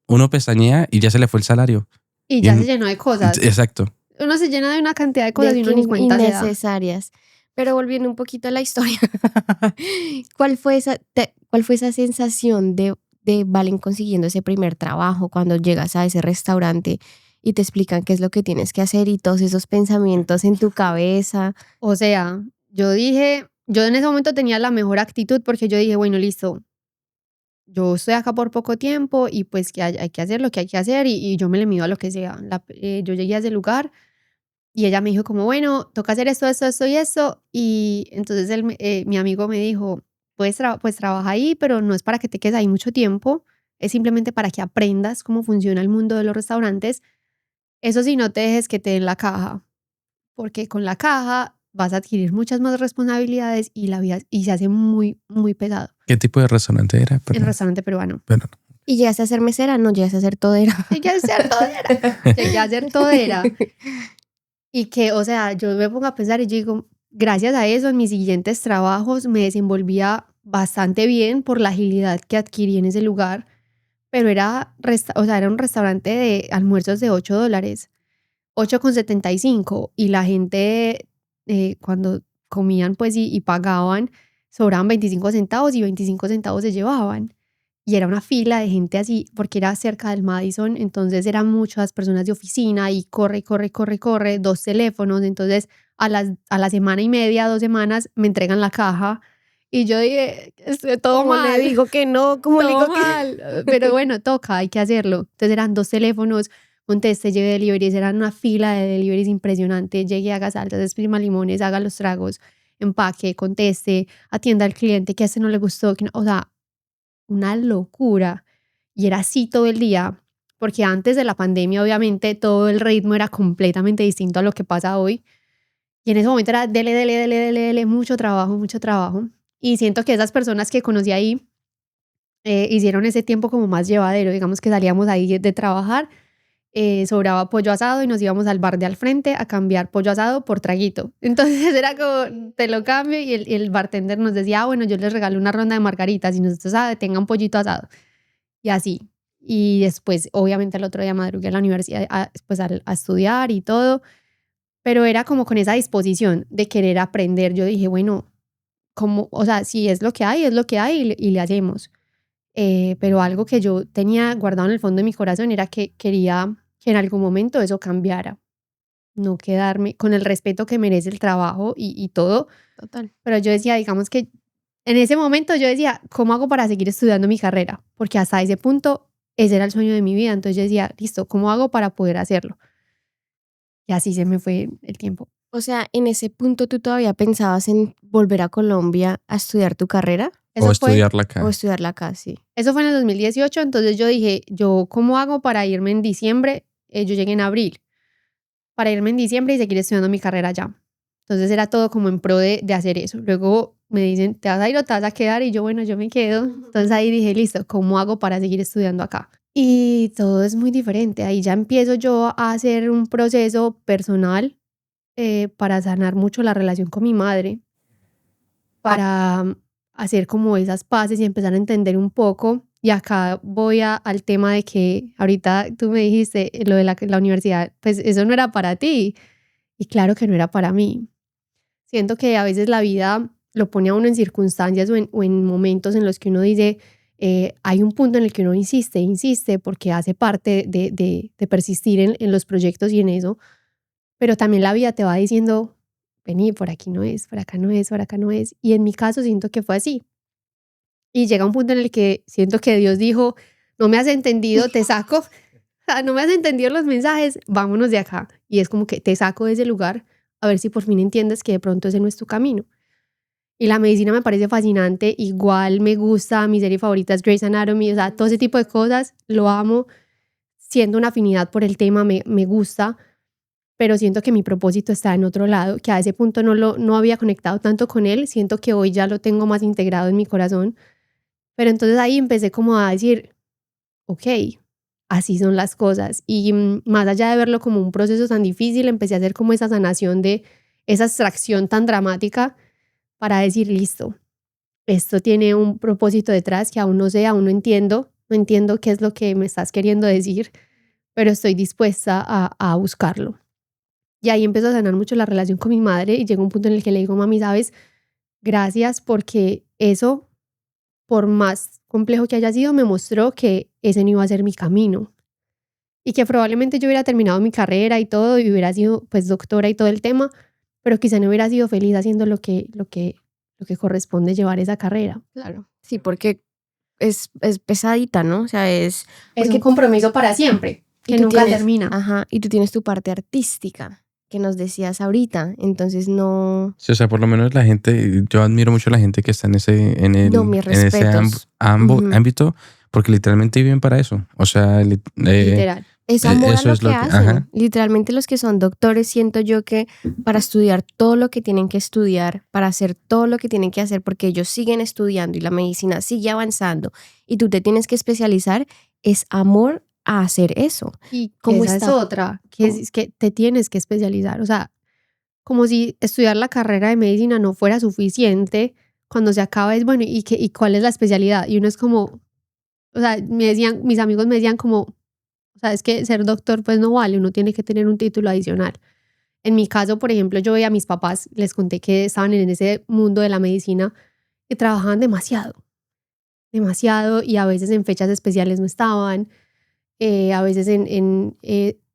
uno pestañea y ya se le fue el salario. Y ya se llenó de cosas. Exacto. Uno se llena de una cantidad de cosas y uno ni cuenta innecesarias. Pero volviendo un poquito a la historia, ¿cuál fue esa sensación de Valen consiguiendo ese primer trabajo cuando llegas a ese restaurante y te explican qué es lo que tienes que hacer y todos esos pensamientos en tu cabeza? O sea, yo en ese momento tenía la mejor actitud porque yo dije, bueno, listo, yo estoy acá por poco tiempo y pues que hay que hacer lo que hay que hacer y yo me le mido a lo que sea. Yo llegué a ese lugar y ella me dijo como, bueno, toca hacer esto y eso. Y entonces mi amigo me dijo, pues trabaja ahí, pero no es para que te quedes ahí mucho tiempo, es simplemente para que aprendas cómo funciona el mundo de los restaurantes. Eso sí, no te dejes que te den la caja, porque con la caja vas a adquirir muchas más responsabilidades y la vida se hace muy, muy pesado. ¿Qué tipo de restaurante era? El restaurante peruano. ¿Y llegaste a ser mesera? No, llegaste a ser todera. Llegué a ser todera. Y que, o sea, yo me pongo a pensar y yo digo, gracias a eso en mis siguientes trabajos me desenvolvía bastante bien por la agilidad que adquirí en ese lugar, pero era un restaurante de almuerzos de $8, 8,75, y la gente cuando comían pues y pagaban, sobraban 25 centavos y 25 centavos se llevaban. Y era una fila de gente así, porque era cerca del Madison, entonces eran muchas personas de oficina y corre, 2 teléfonos. Entonces a la semana y media, 2 semanas, me entregan la caja y yo dije, todo ¿Cómo mal. le digo que no? ¿Cómo le digo mal? Pero bueno, toca, hay que hacerlo. Entonces eran 2 teléfonos, contesté, llevé deliveries, eran una fila de deliveries impresionante. Llegué, haga salsas, exprima limones, haga los tragos, empaque, conteste, atienda al cliente, que a este no le gustó, o sea, una locura. Y era así todo el día, porque antes de la pandemia obviamente todo el ritmo era completamente distinto a lo que pasa hoy. Y en ese momento era dele, mucho trabajo. Y siento que esas personas que conocí ahí hicieron ese tiempo como más llevadero. Digamos que salíamos ahí de trabajar, sobraba pollo asado y nos íbamos al bar de al frente a cambiar pollo asado por traguito. Entonces era como, te lo cambio, y el bartender nos decía, bueno, yo les regalo una ronda de margaritas y nosotros, tengan pollito asado. Y así. Y después, obviamente, el otro día madrugué a la universidad a estudiar y todo. pero era como con esa disposición de querer aprender. Yo dije, bueno, como, o sea, si es lo que hay, es lo que hay y le hacemos. Pero algo que yo tenía guardado en el fondo de mi corazón era que quería que en algún momento eso cambiara. No quedarme con el respeto que merece el trabajo y todo. Total. Pero yo decía, digamos que en ese momento yo decía, ¿cómo hago para seguir estudiando mi carrera? Porque hasta ese punto ese era el sueño de mi vida. Entonces yo decía, listo, ¿cómo hago para poder hacerlo? Y así se me fue el tiempo. O sea, en ese punto tú todavía pensabas en volver a Colombia a estudiar tu carrera O estudiarla acá. o estudiarla acá, sí. Eso fue en el 2018, entonces yo dije, ¿yo cómo hago para irme en diciembre? Yo llegué en abril, para irme en diciembre y seguir estudiando mi carrera allá. Entonces era todo como en pro de hacer eso. Luego me dicen, ¿te vas a ir o te vas a quedar? Y yo, bueno, yo me quedo. Entonces ahí dije, listo, ¿cómo hago para seguir estudiando acá? Y todo es muy diferente. Ahí ya empiezo yo a hacer un proceso personal para sanar mucho la relación con mi madre, para hacer como esas paces y empezar a entender un poco. Y acá voy al tema de que ahorita tú me dijiste lo de la universidad, pues eso no era para ti. Y claro que no era para mí. Siento que a veces la vida lo pone a uno en circunstancias o en momentos en los que uno dice, hay un punto en el que uno insiste porque hace parte de persistir en los proyectos y en eso, pero también la vida te va diciendo, vení, por aquí no es, por acá no es, por acá no es. Y en mi caso siento que fue así. Y llega un punto en el que siento que Dios dijo, no me has entendido, te saco, o sea, no me has entendido los mensajes, vámonos de acá. Y es como que te saco de ese lugar a ver si por fin entiendes que de pronto ese no es tu camino. Y la medicina me parece fascinante, igual me gusta, mi serie favorita es Grey's Anatomy, o sea, todo ese tipo de cosas, lo amo, siento una afinidad por el tema, me gusta, pero siento que mi propósito está en otro lado, que a ese punto no había conectado tanto con él, siento que hoy ya lo tengo más integrado en mi corazón, pero entonces ahí empecé como a decir, ok, así son las cosas. Y más allá de verlo como un proceso tan difícil, empecé a hacer como esa sanación de esa extracción tan dramática para decir, listo, esto tiene un propósito detrás que aún no sé, aún no entiendo qué es lo que me estás queriendo decir, pero estoy dispuesta a buscarlo. Y ahí empezó a sanar mucho la relación con mi madre y llegó un punto en el que le digo, mami, ¿sabes? Gracias porque eso, por más complejo que haya sido, me mostró que ese no iba a ser mi camino. Y que probablemente yo hubiera terminado mi carrera y todo y hubiera sido pues doctora y todo el tema, pero quizá no hubiera sido feliz haciendo lo que corresponde llevar esa carrera. Claro. Sí, porque es pesadita, ¿no? O sea, es un compromiso para siempre, que nunca termina. Ajá, y tú tienes tu parte artística que nos decías ahorita, entonces no... Sí, o sea, por lo menos la gente, yo admiro mucho a la gente que está en ese ámbito, porque literalmente viven para eso. O sea, literal. Es amor eso a lo es que hacen. ajá. Literalmente los que son doctores, siento yo que para estudiar todo lo que tienen que estudiar, para hacer todo lo que tienen que hacer, porque ellos siguen estudiando y la medicina sigue avanzando y tú te tienes que especializar, es amor a hacer eso. Y esa es otra, que es que te tienes que especializar. O sea, como si estudiar la carrera de medicina no fuera suficiente, cuando se acaba es, bueno, ¿y cuál es la especialidad? Y uno es como, o sea, mis amigos me decían como, o sea, es que ser doctor pues no vale, uno tiene que tener un título adicional. En mi caso, por ejemplo, yo veía a mis papás, les conté que estaban en ese mundo de la medicina y trabajaban demasiado y a veces en fechas especiales no estaban, a veces en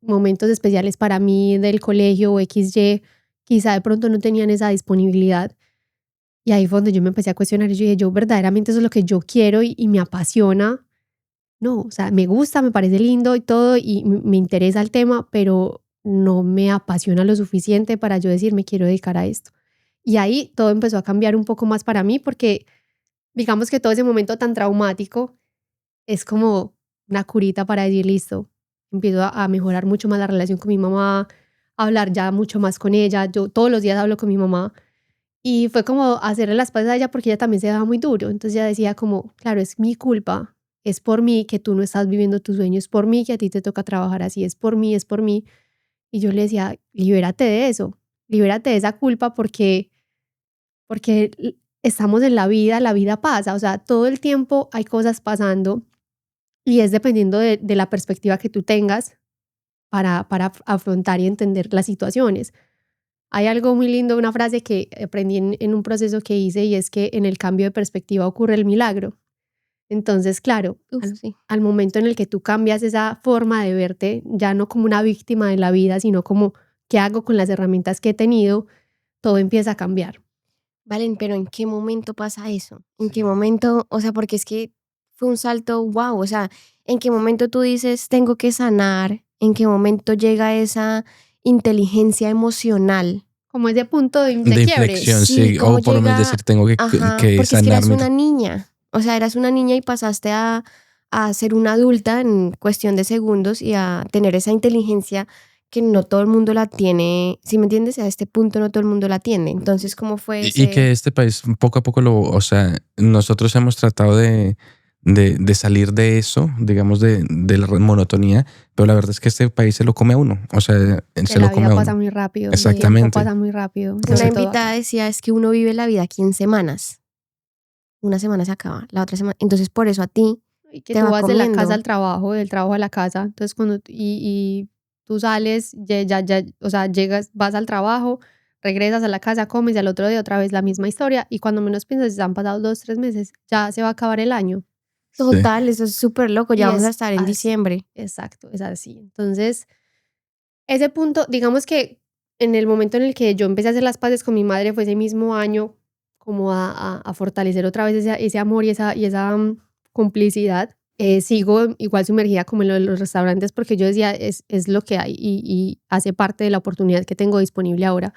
momentos especiales para mí del colegio o XY, quizá de pronto no tenían esa disponibilidad. Y ahí fue donde yo me empecé a cuestionar y yo dije, yo verdaderamente eso es lo que yo quiero y me apasiona. No, o sea, me gusta, me parece lindo y todo y me interesa el tema, pero no me apasiona lo suficiente para yo decir, me quiero dedicar a esto. Y ahí todo empezó a cambiar un poco más para mí porque digamos que todo ese momento tan traumático es como una curita para decir, listo, empiezo a mejorar mucho más la relación con mi mamá, a hablar ya mucho más con ella. Yo todos los días hablo con mi mamá y fue como hacerle las paces a ella porque ella también se daba muy duro. Entonces ella decía como, claro, es mi culpa, es por mí que tú no estás viviendo tus sueños, es por mí que a ti te toca trabajar así, es por mí, es por mí. Y yo le decía, libérate de eso, libérate de esa culpa porque estamos en la vida pasa, o sea, todo el tiempo hay cosas pasando y es dependiendo de la perspectiva que tú tengas para afrontar y entender las situaciones. Hay algo muy lindo, una frase que aprendí en un proceso que hice y es que en el cambio de perspectiva ocurre el milagro. Entonces, claro, Sí. al momento en el que tú cambias esa forma de verte, ya no como una víctima de la vida, sino como qué hago con las herramientas que he tenido, todo empieza a cambiar. Valen, pero ¿en qué momento pasa eso? ¿En qué momento? O sea, porque es que fue un salto, wow, o sea, ¿en qué momento tú dices, tengo que sanar? ¿En qué momento llega esa inteligencia emocional? Como ese punto de De quiebre. inflexión, Sí, sí. ¿cómo O por lo menos llega? decir, tengo Ajá, que porque es que eras sanarme. una niña. O sea, eras una niña y pasaste a ser una adulta en cuestión de segundos y a tener esa inteligencia que no todo el mundo la tiene. ¿Sí me entiendes? A este punto no todo el mundo la tiene. Entonces, ¿cómo fue Y que este país poco a poco o sea, nosotros hemos tratado de salir de eso, digamos, de la monotonía, pero la verdad es que este país se lo come a uno, o sea, se La lo come vida a pasa uno. muy rápido, el tiempo Exactamente. pasa muy rápido. Una sobre todo invitada acá. decía, es que uno vive la vida aquí en semanas. Una semana se acaba, la otra semana. Entonces, por eso a ti Y que te tú va vas de la casa comiendo. al trabajo, del trabajo a la casa, entonces y tú sales, o sea, llegas, vas al trabajo, regresas a la casa, comes y al otro día otra vez la misma historia y cuando menos piensas, ya han pasado 2, 3 meses, ya se va a acabar el año. Sí. Total, eso es súper loco. Ya Y vamos a es estar en así, diciembre. exacto, es así. Entonces, ese punto, digamos que en el momento en el que yo empecé a hacer las paces con mi madre fue ese mismo año como a fortalecer otra vez ese amor y esa complicidad. Sigo igual sumergida como en lo de los restaurantes porque yo decía, es lo que hay y hace parte de la oportunidad que tengo disponible ahora.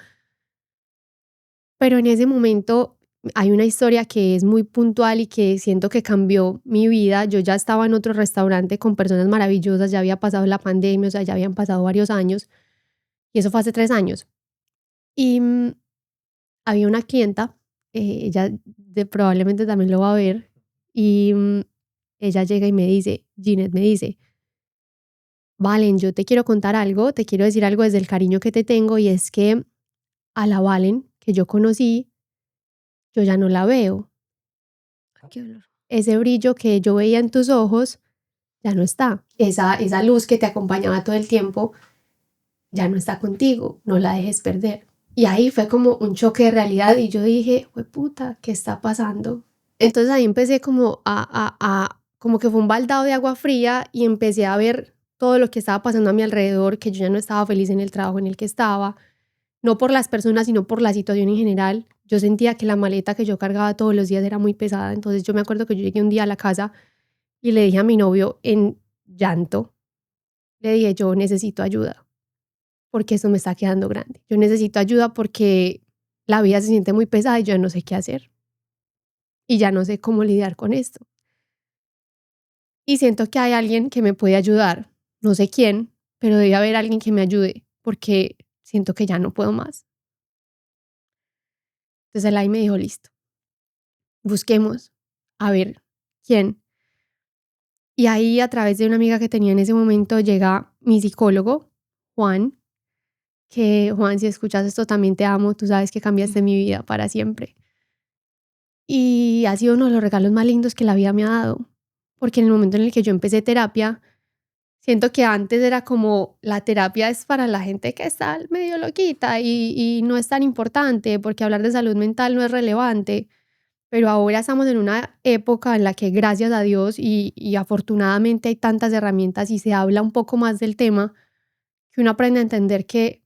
Pero en ese momento hay una historia que es muy puntual y que siento que cambió mi vida. Yo ya estaba en otro restaurante con personas maravillosas, ya había pasado la pandemia, o sea, ya habían pasado varios años y eso fue hace 3 años. Y había una clienta, ella probablemente también lo va a ver, y ella llega y me dice, Ginette me dice, Valen, yo te quiero contar algo, te quiero decir algo desde el cariño que te tengo y es que a la Valen que yo conocí, yo ya no la veo. Ay, qué dolor. Ese brillo que yo veía en tus ojos ya no está. Esa luz que te acompañaba todo el tiempo ya no está contigo, no la dejes perder. Y ahí fue como un choque de realidad y yo dije, puta, ¿qué está pasando? Entonces ahí empecé como como que fue un baldado de agua fría y empecé a ver todo lo que estaba pasando a mi alrededor, que yo ya no estaba feliz en el trabajo en el que estaba, no por las personas, sino por la situación en general. Yo sentía que la maleta que yo cargaba todos los días era muy pesada, entonces yo me acuerdo que yo llegué un día a la casa y le dije a mi novio en llanto, le dije, yo necesito ayuda porque esto me está quedando grande. Yo necesito ayuda porque la vida se siente muy pesada y yo ya no sé qué hacer. Y ya no sé cómo lidiar con esto. Y siento que hay alguien que me puede ayudar. No sé quién, pero debe haber alguien que me ayude porque siento que ya no puedo más. Entonces él ahí me dijo, listo, busquemos a ver quién. Y ahí a través de una amiga que tenía en ese momento llega mi psicólogo, Juan, que Juan, si escuchas esto también te amo, tú sabes que cambiaste mi vida para siempre. Y ha sido uno de los regalos más lindos que la vida me ha dado, porque en el momento en el que yo empecé terapia, siento que antes era como la terapia es para la gente que está medio loquita y no es tan importante porque hablar de salud mental no es relevante, pero ahora estamos en una época en la que gracias a Dios y afortunadamente hay tantas herramientas y se habla un poco más del tema, que uno aprende a entender que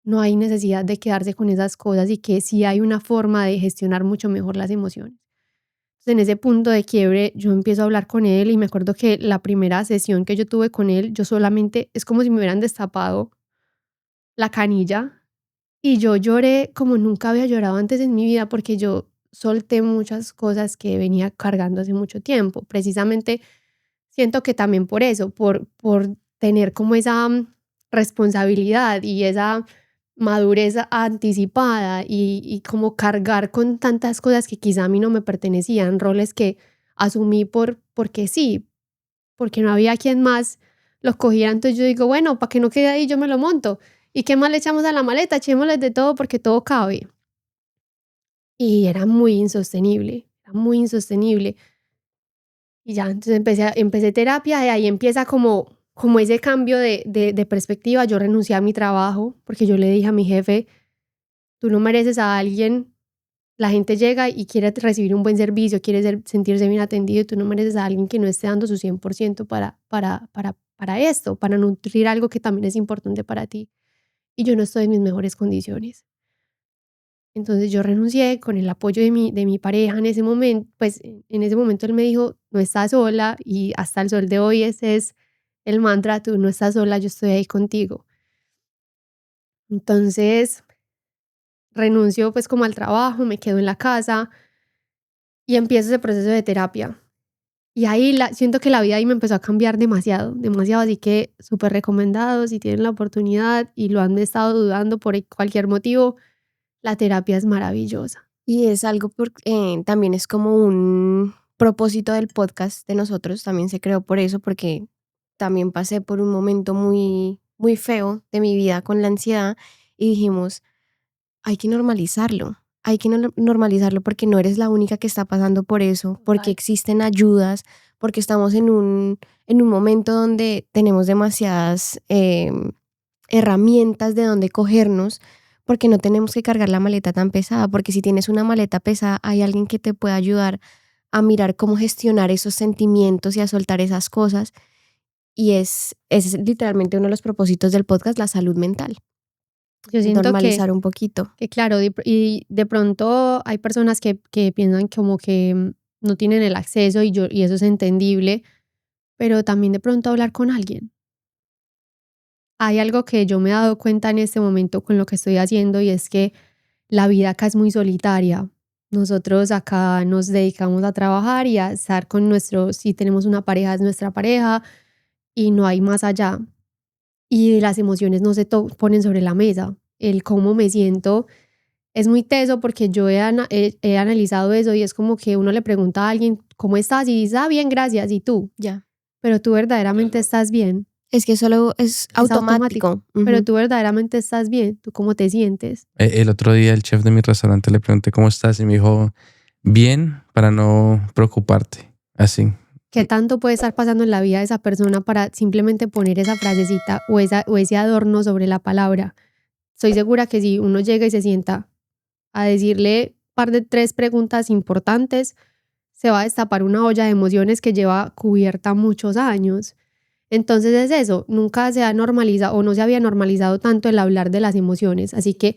no hay necesidad de quedarse con esas cosas y que sí hay una forma de gestionar mucho mejor las emociones. Entonces, en ese punto de quiebre, yo empiezo a hablar con él y me acuerdo que la primera sesión que yo tuve con él, yo solamente, es como si me hubieran destapado la canilla y yo lloré como nunca había llorado antes en mi vida porque yo solté muchas cosas que venía cargando hace mucho tiempo. Precisamente siento que también por eso, por tener como esa responsabilidad y esa madurez anticipada y como cargar con tantas cosas que quizá a mí no me pertenecían, roles que asumí porque sí, porque no había quien más los cogiera. Entonces yo digo, bueno, para que no quede ahí, yo me lo monto. ¿Y qué más le echamos a la maleta? Echémosle de todo porque todo cabe. Y era muy insostenible, era muy insostenible. Y ya, entonces empecé terapia y ahí empieza como como ese cambio de perspectiva, yo renuncié a mi trabajo porque yo le dije a mi jefe, tú no mereces a alguien, la gente llega y quiere recibir un buen servicio, quiere sentirse bien atendido y tú no mereces a alguien que no esté dando su 100% para esto, para nutrir algo que también es importante para ti. Y yo no estoy en mis mejores condiciones. Entonces yo renuncié con el apoyo de mi pareja en ese momento. Pues en ese momento él me dijo, no estás sola, y hasta el sol de hoy ese es el mantra, tú no estás sola, yo estoy ahí contigo. Entonces renuncio pues como al trabajo, me quedo en la casa y empiezo ese proceso de terapia. Y ahí siento que la vida ahí me empezó a cambiar demasiado, demasiado, así que súper recomendado si tienen la oportunidad y lo han estado dudando por cualquier motivo, la terapia es maravillosa. Y es algo, también es como un propósito del podcast de nosotros, también se creó por eso, porque también pasé por un momento muy, muy feo de mi vida con la ansiedad y dijimos, hay que normalizarlo. Hay que normalizarlo porque no eres la única que está pasando por eso, porque existen ayudas, porque estamos en un momento donde tenemos demasiadas herramientas de donde cogernos, porque no tenemos que cargar la maleta tan pesada, porque si tienes una maleta pesada hay alguien que te puede ayudar a mirar cómo gestionar esos sentimientos y a soltar esas cosas. Y es literalmente uno de los propósitos del podcast, la salud mental. Yo siento normalizar un poquito. Que claro, y de pronto hay personas que piensan como que no tienen el acceso y eso es entendible, pero también de pronto hablar con alguien. Hay algo que yo me he dado cuenta en este momento con lo que estoy haciendo y es que la vida acá es muy solitaria. Nosotros acá nos dedicamos a trabajar y a estar con si tenemos una pareja, es nuestra pareja y no hay más allá. Y las emociones no se ponen sobre la mesa. El cómo me siento es muy teso porque yo he analizado eso y es como que uno le pregunta a alguien, ¿cómo estás? Y dice, bien, gracias, ¿y tú? Ya. Pero tú verdaderamente estás bien. Es que solo es automático. Pero tú verdaderamente estás bien. ¿Tú cómo te sientes? El otro día el chef de mi restaurante le pregunté cómo estás y me dijo, bien, para no preocuparte. Así. ¿Qué tanto puede estar pasando en la vida de esa persona para simplemente poner esa frasecita o ese adorno sobre la palabra? Estoy segura que si uno llega y se sienta a decirle par de 3 preguntas importantes, se va a destapar una olla de emociones que lleva cubierta muchos años. Entonces es eso, nunca se ha normalizado o no se había normalizado tanto el hablar de las emociones. Así que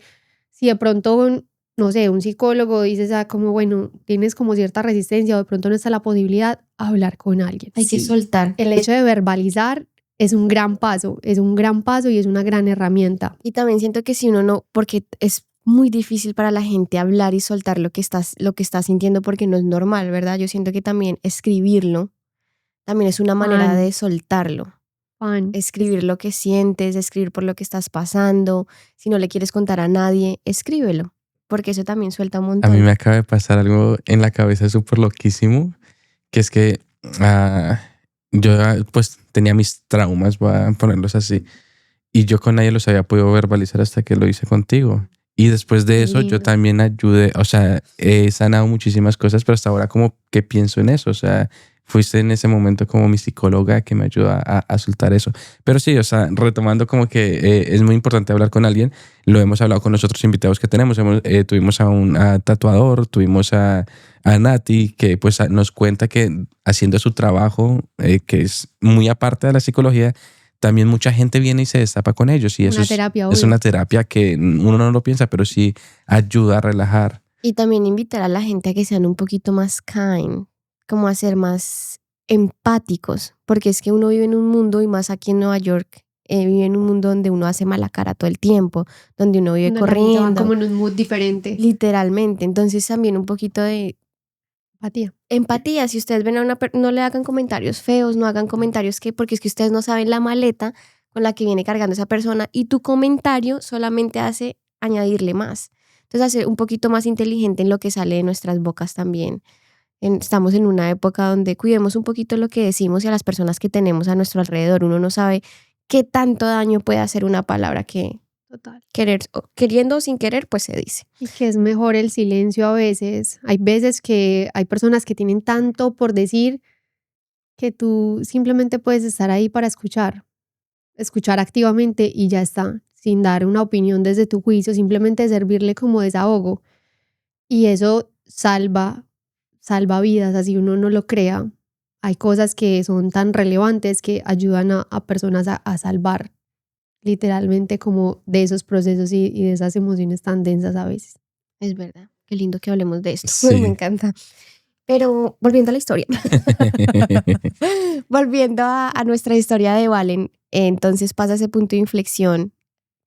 si de pronto, no sé, un psicólogo dice, como bueno, tienes como cierta resistencia o de pronto no está la posibilidad, hablar con alguien. Hay que soltar. El hecho de verbalizar es un gran paso y es una gran herramienta. Y también siento que si uno no, porque es muy difícil para la gente hablar y soltar lo que estás sintiendo porque no es normal, ¿verdad? Yo siento que también escribirlo también es una manera de soltarlo. Escribir lo que sientes, escribir por lo que estás pasando. Si no le quieres contar a nadie, escríbelo, porque eso también suelta un montón. A mí me acaba de pasar algo en la cabeza súper loquísimo, que es que yo pues tenía mis traumas, voy a ponerlos así, y yo con nadie los había podido verbalizar hasta que lo hice contigo. Y después de eso yo también ayudé, o sea, he sanado muchísimas cosas, pero hasta ahora como que pienso en eso, o sea, fuiste en ese momento como mi psicóloga que me ayuda a soltar eso. Pero sí, o sea, retomando como que es muy importante hablar con alguien, lo hemos hablado con los otros invitados que tenemos, tuvimos a un tatuador, tuvimos a Nati, que pues nos cuenta que haciendo su trabajo, que es muy aparte de la psicología, también mucha gente viene y se destapa con ellos y eso es una terapia que uno no lo piensa, pero sí ayuda a relajar. Y también invitar a la gente a que sean un poquito más kind, como a ser más empáticos, porque es que uno vive en un mundo, y más aquí en Nueva York, vive en un mundo donde uno hace mala cara todo el tiempo, donde uno vive corriendo. Va como en un mood diferente. Literalmente, entonces también un poquito de empatía. Si ustedes ven a no le hagan comentarios feos, no hagan comentarios porque es que ustedes no saben la maleta con la que viene cargando esa persona y tu comentario solamente hace añadirle más. Entonces hacer un poquito más inteligente en lo que sale de nuestras bocas también. Estamos en una época donde cuidemos un poquito lo que decimos y a las personas que tenemos a nuestro alrededor. Uno no sabe qué tanto daño puede hacer una palabra que queriendo o sin querer, pues se dice. Y que es mejor el silencio a veces. Hay veces que hay personas que tienen tanto por decir que tú simplemente puedes estar ahí para escuchar. escuchar activamente y ya está, sin dar una opinión desde tu juicio, simplemente servirle como desahogo. Y eso salva vidas, así uno no lo crea. Hay cosas que son tan relevantes que ayudan a personas a salvar literalmente como de esos procesos y de esas emociones tan densas a veces. Es verdad, qué lindo que hablemos de esto. Sí. Me encanta. Pero volviendo a la historia, volviendo a nuestra historia de Valen, entonces pasa ese punto de inflexión,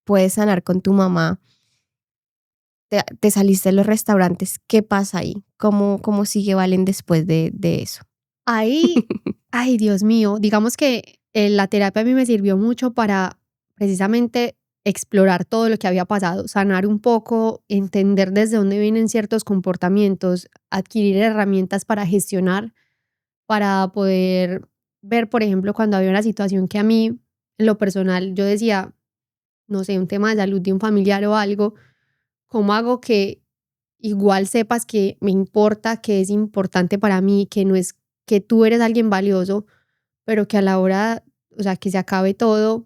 puedes sanar con tu mamá, te saliste de los restaurantes, ¿qué pasa ahí? ¿Cómo sigue Valen después de eso? Ahí, ay Dios mío, digamos que la terapia a mí me sirvió mucho para precisamente explorar todo lo que había pasado, sanar un poco, entender desde dónde vienen ciertos comportamientos, adquirir herramientas para gestionar, para poder ver, por ejemplo, cuando había una situación que a mí, en lo personal, yo decía, no sé, un tema de salud de un familiar o algo, ¿cómo hago que igual sepas que me importa, que es importante para mí, que no es que tú eres alguien valioso, pero que a la hora, o sea, que se acabe todo,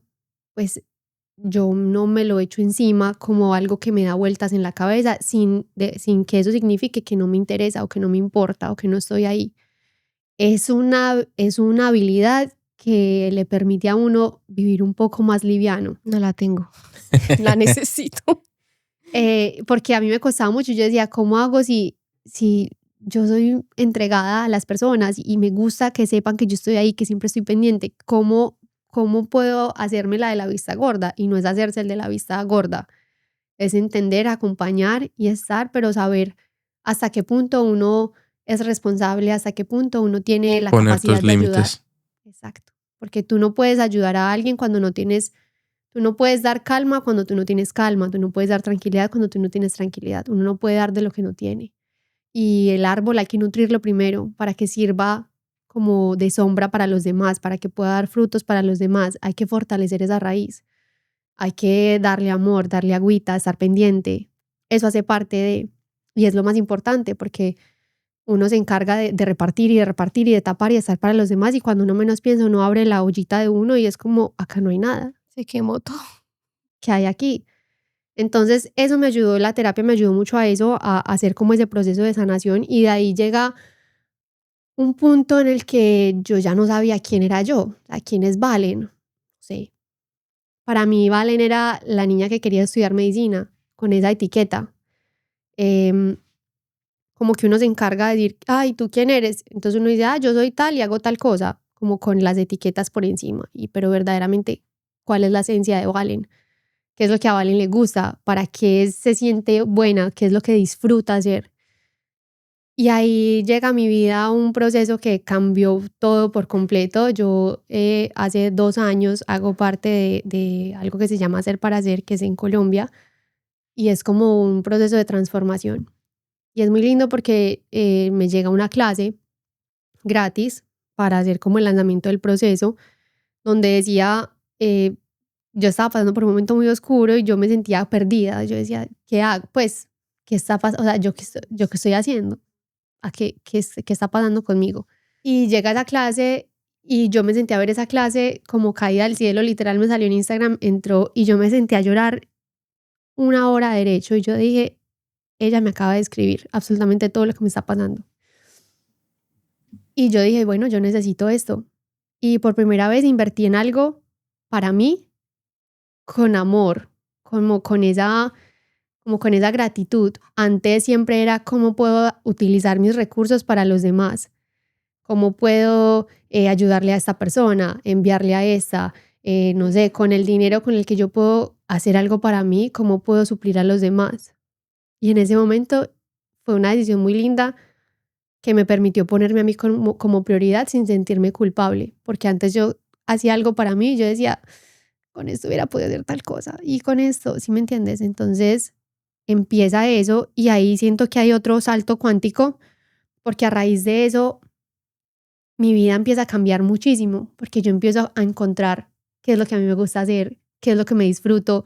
pues yo no me lo echo encima como algo que me da vueltas en la cabeza sin que eso signifique que no me interesa o que no me importa o que no estoy ahí. Es una habilidad que le permite a uno vivir un poco más liviano. No la tengo, la necesito. Porque a mí me costaba mucho. Yo decía, ¿cómo hago si yo soy entregada a las personas y me gusta que sepan que yo estoy ahí, que siempre estoy pendiente? ¿Cómo puedo hacerme la de la vista gorda? Y no es hacerse el de la vista gorda, es entender, acompañar y estar, pero saber hasta qué punto uno es responsable, hasta qué punto uno tiene la Poner capacidad tus de ayudar. límites. Exacto. Porque tú no puedes ayudar a alguien cuando no tienes, tú no puedes dar calma cuando tú no tienes calma, tú no puedes dar tranquilidad cuando tú no tienes tranquilidad. Uno no puede dar de lo que no tiene. Y el árbol hay que nutrirlo primero para que sirva como de sombra para los demás, para que pueda dar frutos para los demás. Hay que fortalecer esa raíz. Hay que darle amor, darle agüita, estar pendiente. Eso hace parte y es lo más importante porque uno se encarga de repartir y de repartir y de tapar y de estar para los demás y cuando uno menos piensa uno abre la ollita de uno y es como, acá no hay nada. Se quemó todo. ¿Qué hay aquí? Entonces eso me ayudó, la terapia me ayudó mucho a eso, a hacer como ese proceso de sanación y de ahí llega un punto en el que yo ya no sabía quién era yo, a quiénes Valen. Sí. Para mí Valen era la niña que quería estudiar medicina con esa etiqueta. Como que uno se encarga de decir, ay, ¿tú quién eres? Entonces uno dice, yo soy tal y hago tal cosa, como con las etiquetas por encima. Pero verdaderamente, ¿cuál es la esencia de Valen? ¿Qué es lo que a Valen le gusta? ¿Para qué se siente buena? ¿Qué es lo que disfruta hacer? Y ahí llega a mi vida un proceso que cambió todo por completo. Yo hace 2 años hago parte de algo que se llama Hacer para Hacer, que es en Colombia, y es como un proceso de transformación. Y es muy lindo porque me llega una clase gratis para hacer como el lanzamiento del proceso, donde decía, yo estaba pasando por un momento muy oscuro y yo me sentía perdida. Yo decía, ¿qué hago? Pues, ¿qué está pasando? O sea, ¿yo qué estoy haciendo? ¿Qué está pasando conmigo? Y llega esa clase y yo me senté a ver esa clase como caída del cielo, literal me salió en Instagram, entró y yo me senté a llorar 1 hora derecho y yo dije, ella me acaba de escribir absolutamente todo lo que me está pasando. Y yo dije, bueno, yo necesito esto. Y por primera vez invertí en algo para mí con amor, como con esa gratitud. Antes siempre era cómo puedo utilizar mis recursos para los demás. ¿Cómo puedo ayudarle a esta persona, enviarle a esta? No sé, con el dinero con el que yo puedo hacer algo para mí, ¿cómo puedo suplir a los demás? Y en ese momento fue una decisión muy linda que me permitió ponerme a mí como prioridad sin sentirme culpable, porque antes yo hacía algo para mí y yo decía, con esto hubiera podido hacer tal cosa y con esto, ¿sí me entiendes? Entonces empieza eso y ahí siento que hay otro salto cuántico, porque a raíz de eso mi vida empieza a cambiar muchísimo, porque yo empiezo a encontrar qué es lo que a mí me gusta hacer, qué es lo que me disfruto,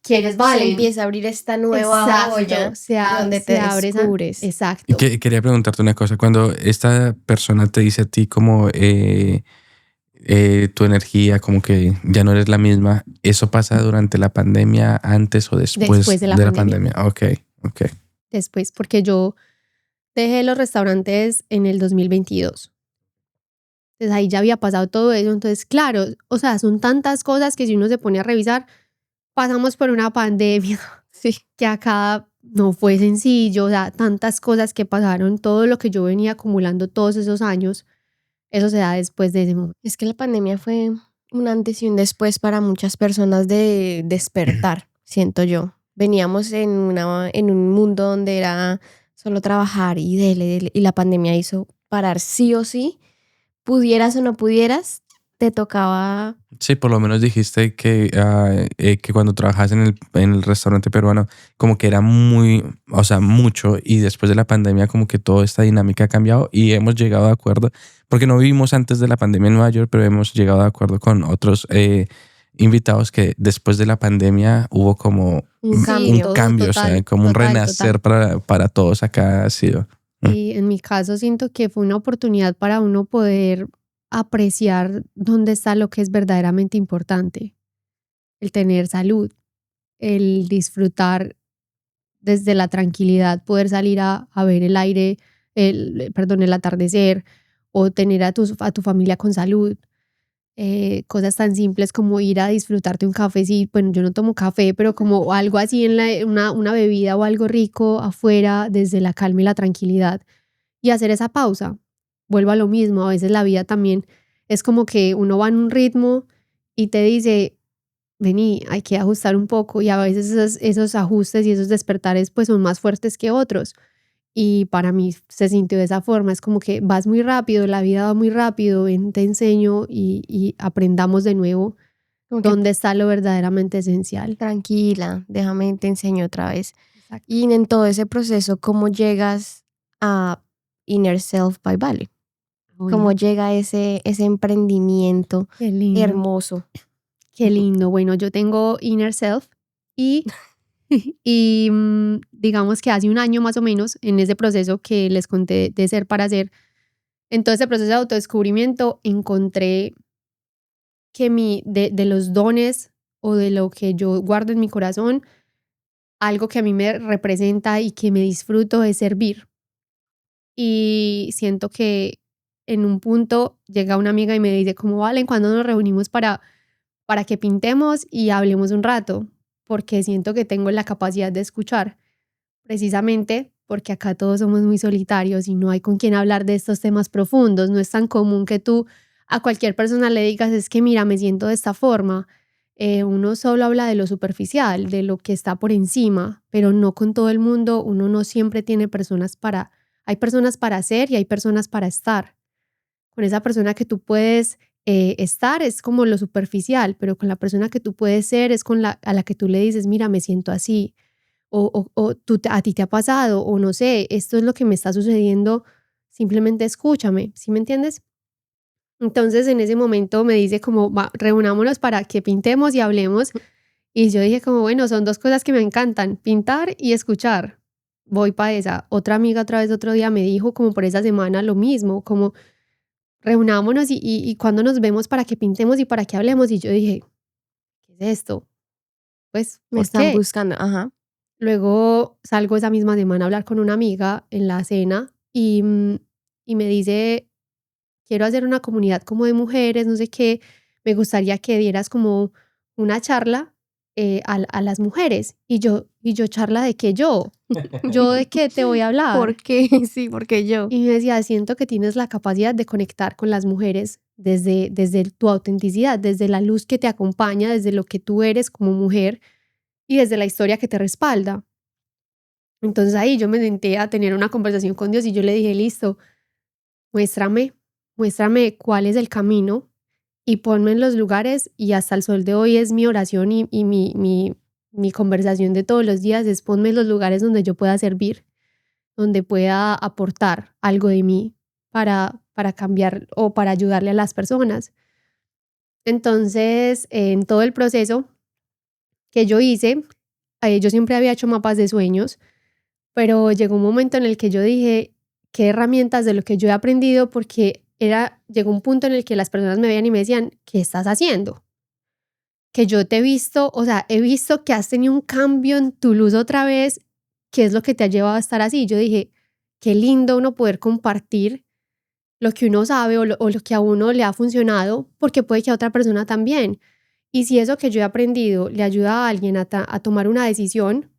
quiénes Valen. Se empieza a abrir esta nueva olla donde te descubres. Exacto. Quería preguntarte una cosa. Cuando esta persona te dice a ti como tu energía, como que ya no eres la misma. ¿Eso pasa durante la pandemia, antes o después Después de la pandemia? Ok. Después, porque yo dejé los restaurantes en el 2022. Entonces ahí ya había pasado todo eso. Entonces, claro, o sea, son tantas cosas que si uno se pone a revisar, pasamos por una pandemia, Sí. que acá no fue sencillo, o sea, tantas cosas que pasaron, todo lo que yo venía acumulando todos esos años, eso se da después de ese momento. Es que la pandemia fue un antes y un después para muchas personas de despertar, siento yo. Veníamos en un mundo donde era solo trabajar y dele, y la pandemia hizo parar sí o sí. Pudieras o no pudieras, te tocaba. Sí, por lo menos dijiste que cuando trabajas en el restaurante peruano, como que era muy, o sea, mucho, y después de la pandemia como que toda esta dinámica ha cambiado y hemos llegado de acuerdo, porque no vivimos antes de la pandemia en Nueva York, pero hemos llegado de acuerdo con otros invitados que después de la pandemia hubo como Un cambio. cambio, o sea, como un renacer para todos acá ha sido. Y en mi caso siento que fue una oportunidad para uno poder apreciar dónde está lo que es verdaderamente importante. El tener salud, el disfrutar desde la tranquilidad, poder salir a ver el aire, el atardecer, o tener a tu familia con salud. Cosas tan simples como ir a disfrutarte un café. Sí, bueno, yo no tomo café, pero como algo así, una bebida o algo rico afuera, desde la calma y la tranquilidad. Y hacer esa pausa. Vuelvo a lo mismo, a veces la vida también es como que uno va en un ritmo y te dice, vení, hay que ajustar un poco, y a veces esos ajustes y esos despertares pues son más fuertes que otros. Y para mí se sintió de esa forma, es como que vas muy rápido, la vida va muy rápido, ven, te enseño y aprendamos de nuevo Como que dónde está lo verdaderamente esencial. tranquila, déjame te enseño otra vez. Exacto. Y en todo ese proceso, ¿cómo llegas a Inner Self by Vale? ¿Cómo Bueno, llega ese emprendimiento qué lindo. hermoso? Qué lindo. Bueno, yo tengo Inner Self y, digamos que hace un año más o menos, en ese proceso que les conté de ser para hacer, en todo ese proceso de autodescubrimiento, encontré que de los dones o de lo que yo guardo en mi corazón, algo que a mí me representa y que me disfruto es servir. Y siento que en un punto llega una amiga y me dice, ¿cómo valen cuando nos reunimos para que pintemos y hablemos un rato? Porque siento que tengo la capacidad de escuchar, precisamente porque acá todos somos muy solitarios y no hay con quien hablar de estos temas profundos. No es tan común que tú a cualquier persona le digas, es que mira, me siento de esta forma. Uno solo habla de lo superficial, de lo que está por encima, pero no con todo el mundo. Uno no siempre tiene hay personas para hacer y hay personas para estar. Con esa persona que tú puedes estar es como lo superficial, pero con la persona que tú puedes ser es a la que tú le dices, mira, me siento así, o a ti te ha pasado, o no sé, esto es lo que me está sucediendo, simplemente escúchame, ¿sí me entiendes? Entonces en ese momento me dice como, reunámonos para que pintemos y hablemos. Y yo dije como, bueno, son dos cosas que me encantan, pintar y escuchar. Voy para esa. Otra amiga otra vez otro día me dijo como por esa semana lo mismo, como reunámonos y cuando nos vemos para que pintemos y para que hablemos. Y yo dije, ¿qué es esto? Pues, Me ¿por están qué? buscando, ajá. Luego salgo esa misma semana a hablar con una amiga en la cena y me dice, quiero hacer una comunidad como de mujeres, no sé qué, me gustaría que dieras como una charla a las mujeres. Y yo, ¿charla de qué yo? ¿Yo de qué te voy a hablar? ¿Por qué? Sí, porque yo. Y me decía, siento que tienes la capacidad de conectar con las mujeres desde tu autenticidad, desde la luz que te acompaña, desde lo que tú eres como mujer y desde la historia que te respalda. Entonces ahí yo me senté a tener una conversación con Dios y yo le dije, listo, muéstrame, muéstrame cuál es el camino y ponme en los lugares, y hasta el sol de hoy es mi oración y mi conversación de todos los días es ponme en los lugares donde yo pueda servir, donde pueda aportar algo de mí para cambiar o para ayudarle a las personas. Entonces, en todo el proceso que yo hice, yo siempre había hecho mapas de sueños, pero llegó un momento en el que yo dije, ¿qué herramientas de lo que yo he aprendido? Porque llegó un punto en el que las personas me veían y me decían, ¿qué estás haciendo? Que yo te he visto, o sea, he visto que has tenido un cambio en tu luz otra vez, ¿qué es lo que te ha llevado a estar así? Yo dije, qué lindo uno poder compartir lo que uno sabe o lo que a uno le ha funcionado, porque puede que a otra persona también. Y si eso que yo he aprendido le ayuda a alguien a tomar una decisión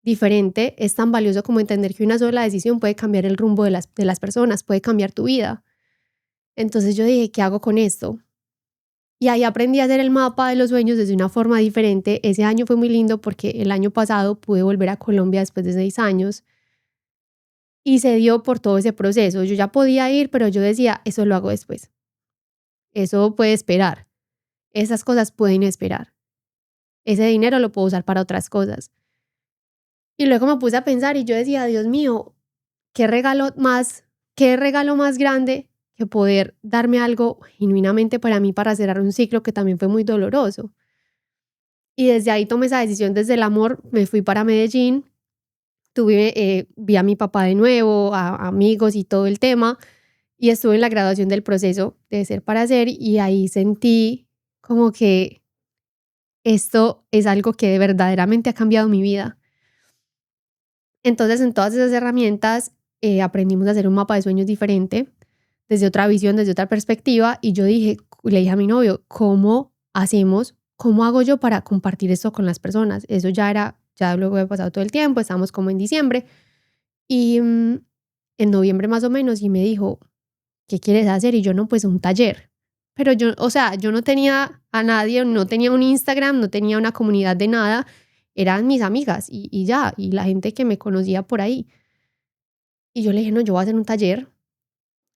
diferente, es tan valioso como entender que una sola decisión puede cambiar el rumbo de las personas, puede cambiar tu vida. Entonces yo dije, ¿qué hago con esto? Y ahí aprendí a hacer el mapa de los sueños desde una forma diferente. Ese año fue muy lindo porque el año pasado pude volver a Colombia después de 6 años y se dio por todo ese proceso. Yo ya podía ir, pero yo decía, eso lo hago después. Eso puede esperar. Esas cosas pueden esperar. Ese dinero lo puedo usar para otras cosas. Y luego me puse a pensar y yo decía, Dios mío, qué regalo más grande que poder darme algo genuinamente para mí para cerrar un ciclo que también fue muy doloroso. Y desde ahí tomé esa decisión, desde el amor, me fui para Medellín, vi a mi papá de nuevo, a amigos y todo el tema, y estuve en la graduación del proceso de Ser para Ser y ahí sentí como que esto es algo que verdaderamente ha cambiado mi vida. Entonces, en todas esas herramientas aprendimos a hacer un mapa de sueños diferente, desde otra visión, desde otra perspectiva, y le dije a mi novio, ¿cómo hago yo para compartir esto con las personas? Eso ya luego he pasado todo el tiempo, estábamos como en diciembre, y en noviembre más o menos, y me dijo, ¿qué quieres hacer? Y yo, no, pues un taller. Pero yo no tenía a nadie, no tenía un Instagram, no tenía una comunidad de nada, eran mis amigas y ya, y la gente que me conocía por ahí. Y yo le dije, no, yo voy a hacer un taller.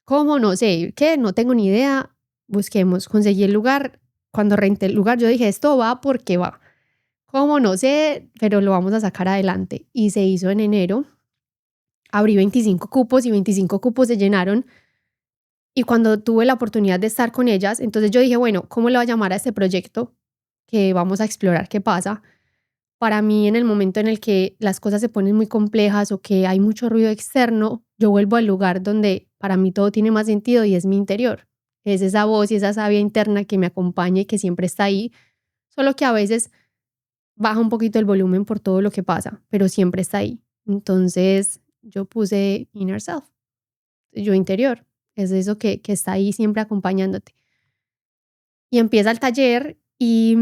¿Cómo? No sé, ¿qué? No tengo ni idea. Busquemos, conseguí el lugar. Cuando renté el lugar, yo dije, esto va porque va. ¿Cómo? No sé, pero lo vamos a sacar adelante. Y se hizo en enero. Abrí 25 cupos y 25 cupos se llenaron. Y cuando tuve la oportunidad de estar con ellas, entonces yo dije, bueno, ¿cómo le va a llamar a este proyecto? Que vamos a explorar qué pasa. Para mí, en el momento en el que las cosas se ponen muy complejas o que hay mucho ruido externo, yo vuelvo al lugar donde para mí todo tiene más sentido y es mi interior. Es esa voz y esa sabia interna que me acompaña y que siempre está ahí, solo que a veces baja un poquito el volumen por todo lo que pasa, pero siempre está ahí. Entonces yo puse inner self, yo interior, es eso que está ahí siempre acompañándote. Y empieza el taller y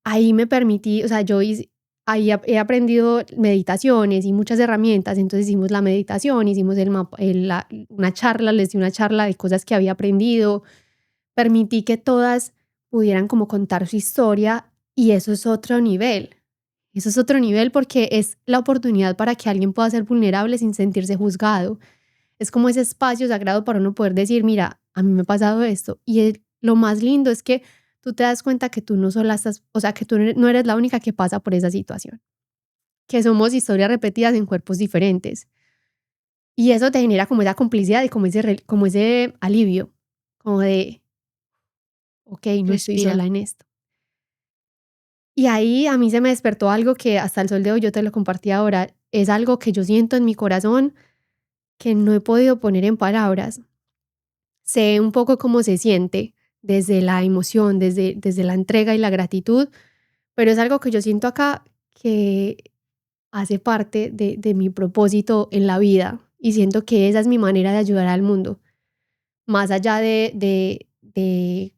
ahí me permití, o sea, ahí he aprendido meditaciones y muchas herramientas, entonces hicimos la meditación, hicimos una charla, les di una charla de cosas que había aprendido, permití que todas pudieran como contar su historia y eso es otro nivel. Eso es otro nivel porque es la oportunidad para que alguien pueda ser vulnerable sin sentirse juzgado. Es como ese espacio sagrado para uno poder decir, mira, a mí me ha pasado esto. Y lo más lindo es que tú te das cuenta que tú no sola estás, o sea, que tú no eres la única que pasa por esa situación. Que somos historias repetidas en cuerpos diferentes. Y eso te genera como esa complicidad y como ese alivio. Como de, ok, no estoy sola en esto. Y ahí a mí se me despertó algo que hasta el sol de hoy yo te lo compartí ahora. Es algo que yo siento en mi corazón que no he podido poner en palabras. Sé un poco cómo se siente desde la emoción, desde la entrega y la gratitud, pero es algo que yo siento acá que hace parte de mi propósito en la vida y siento que esa es mi manera de ayudar al mundo. Más allá de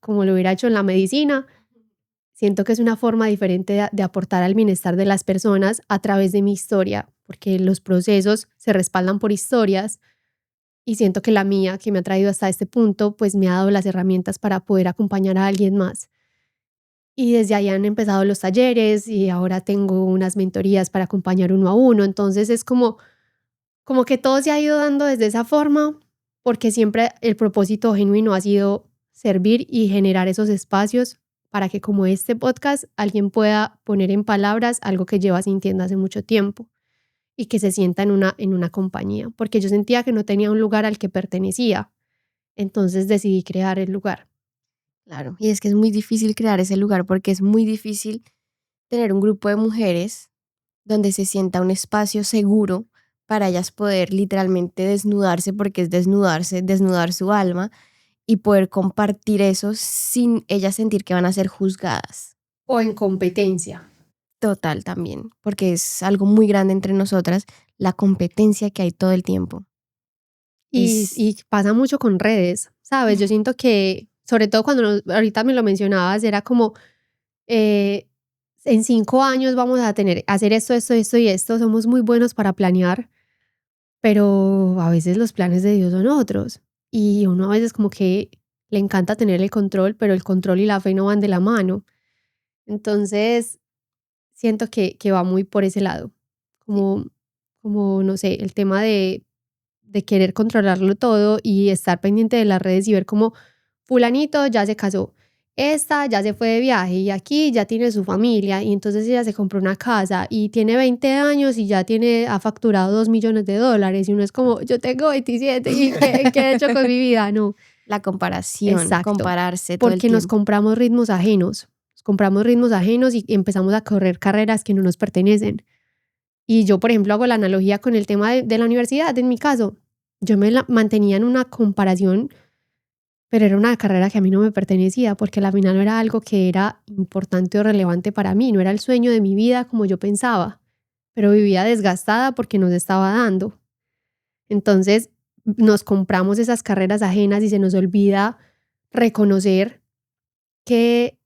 como lo hubiera hecho en la medicina, siento que es una forma diferente de aportar al bienestar de las personas a través de mi historia, porque los procesos se respaldan por historias y siento que la mía, que me ha traído hasta este punto, pues me ha dado las herramientas para poder acompañar a alguien más. Y desde ahí han empezado los talleres y ahora tengo unas mentorías para acompañar uno a uno. Entonces es como que todo se ha ido dando desde esa forma, porque siempre el propósito genuino ha sido servir y generar esos espacios para que como este podcast alguien pueda poner en palabras algo que lleva sintiendo hace mucho tiempo y que se sienta en una compañía, porque yo sentía que no tenía un lugar al que pertenecía. Entonces decidí crear el lugar. Claro, y es que es muy difícil crear ese lugar porque es muy difícil tener un grupo de mujeres donde se sienta un espacio seguro para ellas poder literalmente desnudarse, porque es desnudarse, desnudar su alma y poder compartir eso sin ellas sentir que van a ser juzgadas. O en competencia. Total también, porque es algo muy grande entre nosotras, la competencia que hay todo el tiempo. Y pasa mucho con redes, ¿sabes? Yo siento que, sobre todo cuando ahorita me lo mencionabas, era como, en 5 años vamos a hacer esto y esto, somos muy buenos para planear, pero a veces los planes de Dios son otros. Y uno a veces como que le encanta tener el control, pero el control y la fe no van de la mano. Entonces, siento que va muy por ese lado. Como no sé, el tema de querer controlarlo todo y estar pendiente de las redes y ver cómo fulanito ya se casó, esta ya se fue de viaje y aquí ya tiene su familia y entonces ella se compró una casa y tiene 20 años y ya ha facturado $2 millones y uno es como, yo tengo 27 y ¿qué he hecho con mi vida? No. La comparación, Exacto. compararse todo el Porque tiempo. nos compramos ritmos ajenos. Y empezamos a correr carreras que no nos pertenecen. Y yo, por ejemplo, hago la analogía con el tema de la universidad, en mi caso. Yo me mantenía en una comparación, pero era una carrera que a mí no me pertenecía, porque al final no era algo que era importante o relevante para mí, no era el sueño de mi vida como yo pensaba, pero vivía desgastada porque no se estaba dando. Entonces nos compramos esas carreras ajenas y se nos olvida reconocer que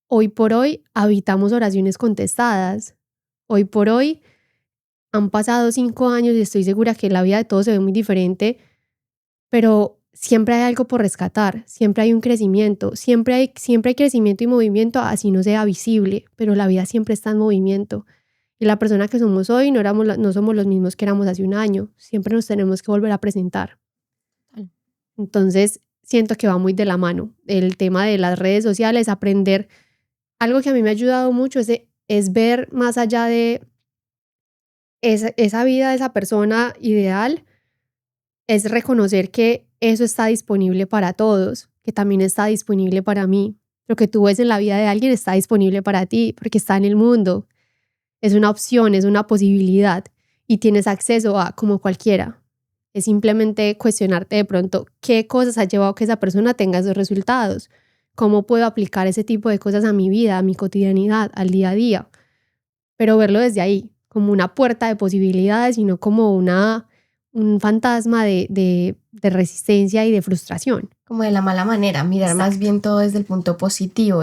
hoy por hoy habitamos oraciones contestadas. Hoy por hoy han pasado 5 años y estoy segura que la vida de todos se ve muy diferente, pero siempre hay algo por rescatar, siempre hay un crecimiento, siempre hay crecimiento y movimiento, así no sea visible, pero la vida siempre está en movimiento. Y la persona que somos hoy no somos los mismos que éramos hace un año, siempre nos tenemos que volver a presentar. Entonces, siento que va muy de la mano el tema de las redes sociales, aprender. Algo que a mí me ha ayudado mucho es ver más allá de esa vida de esa persona ideal, es reconocer que eso está disponible para todos, que también está disponible para mí. Lo que tú ves en la vida de alguien está disponible para ti porque está en el mundo. Es una opción, es una posibilidad y tienes acceso a como cualquiera. Es simplemente cuestionarte de pronto qué cosas ha llevado a que esa persona tenga esos resultados. ¿Cómo puedo aplicar ese tipo de cosas a mi vida, a mi cotidianidad, al día a día? Pero verlo desde ahí, como una puerta de posibilidades y no como un fantasma de resistencia y de frustración. Como de la mala manera, mirar Exacto. Más bien todo desde el punto positivo,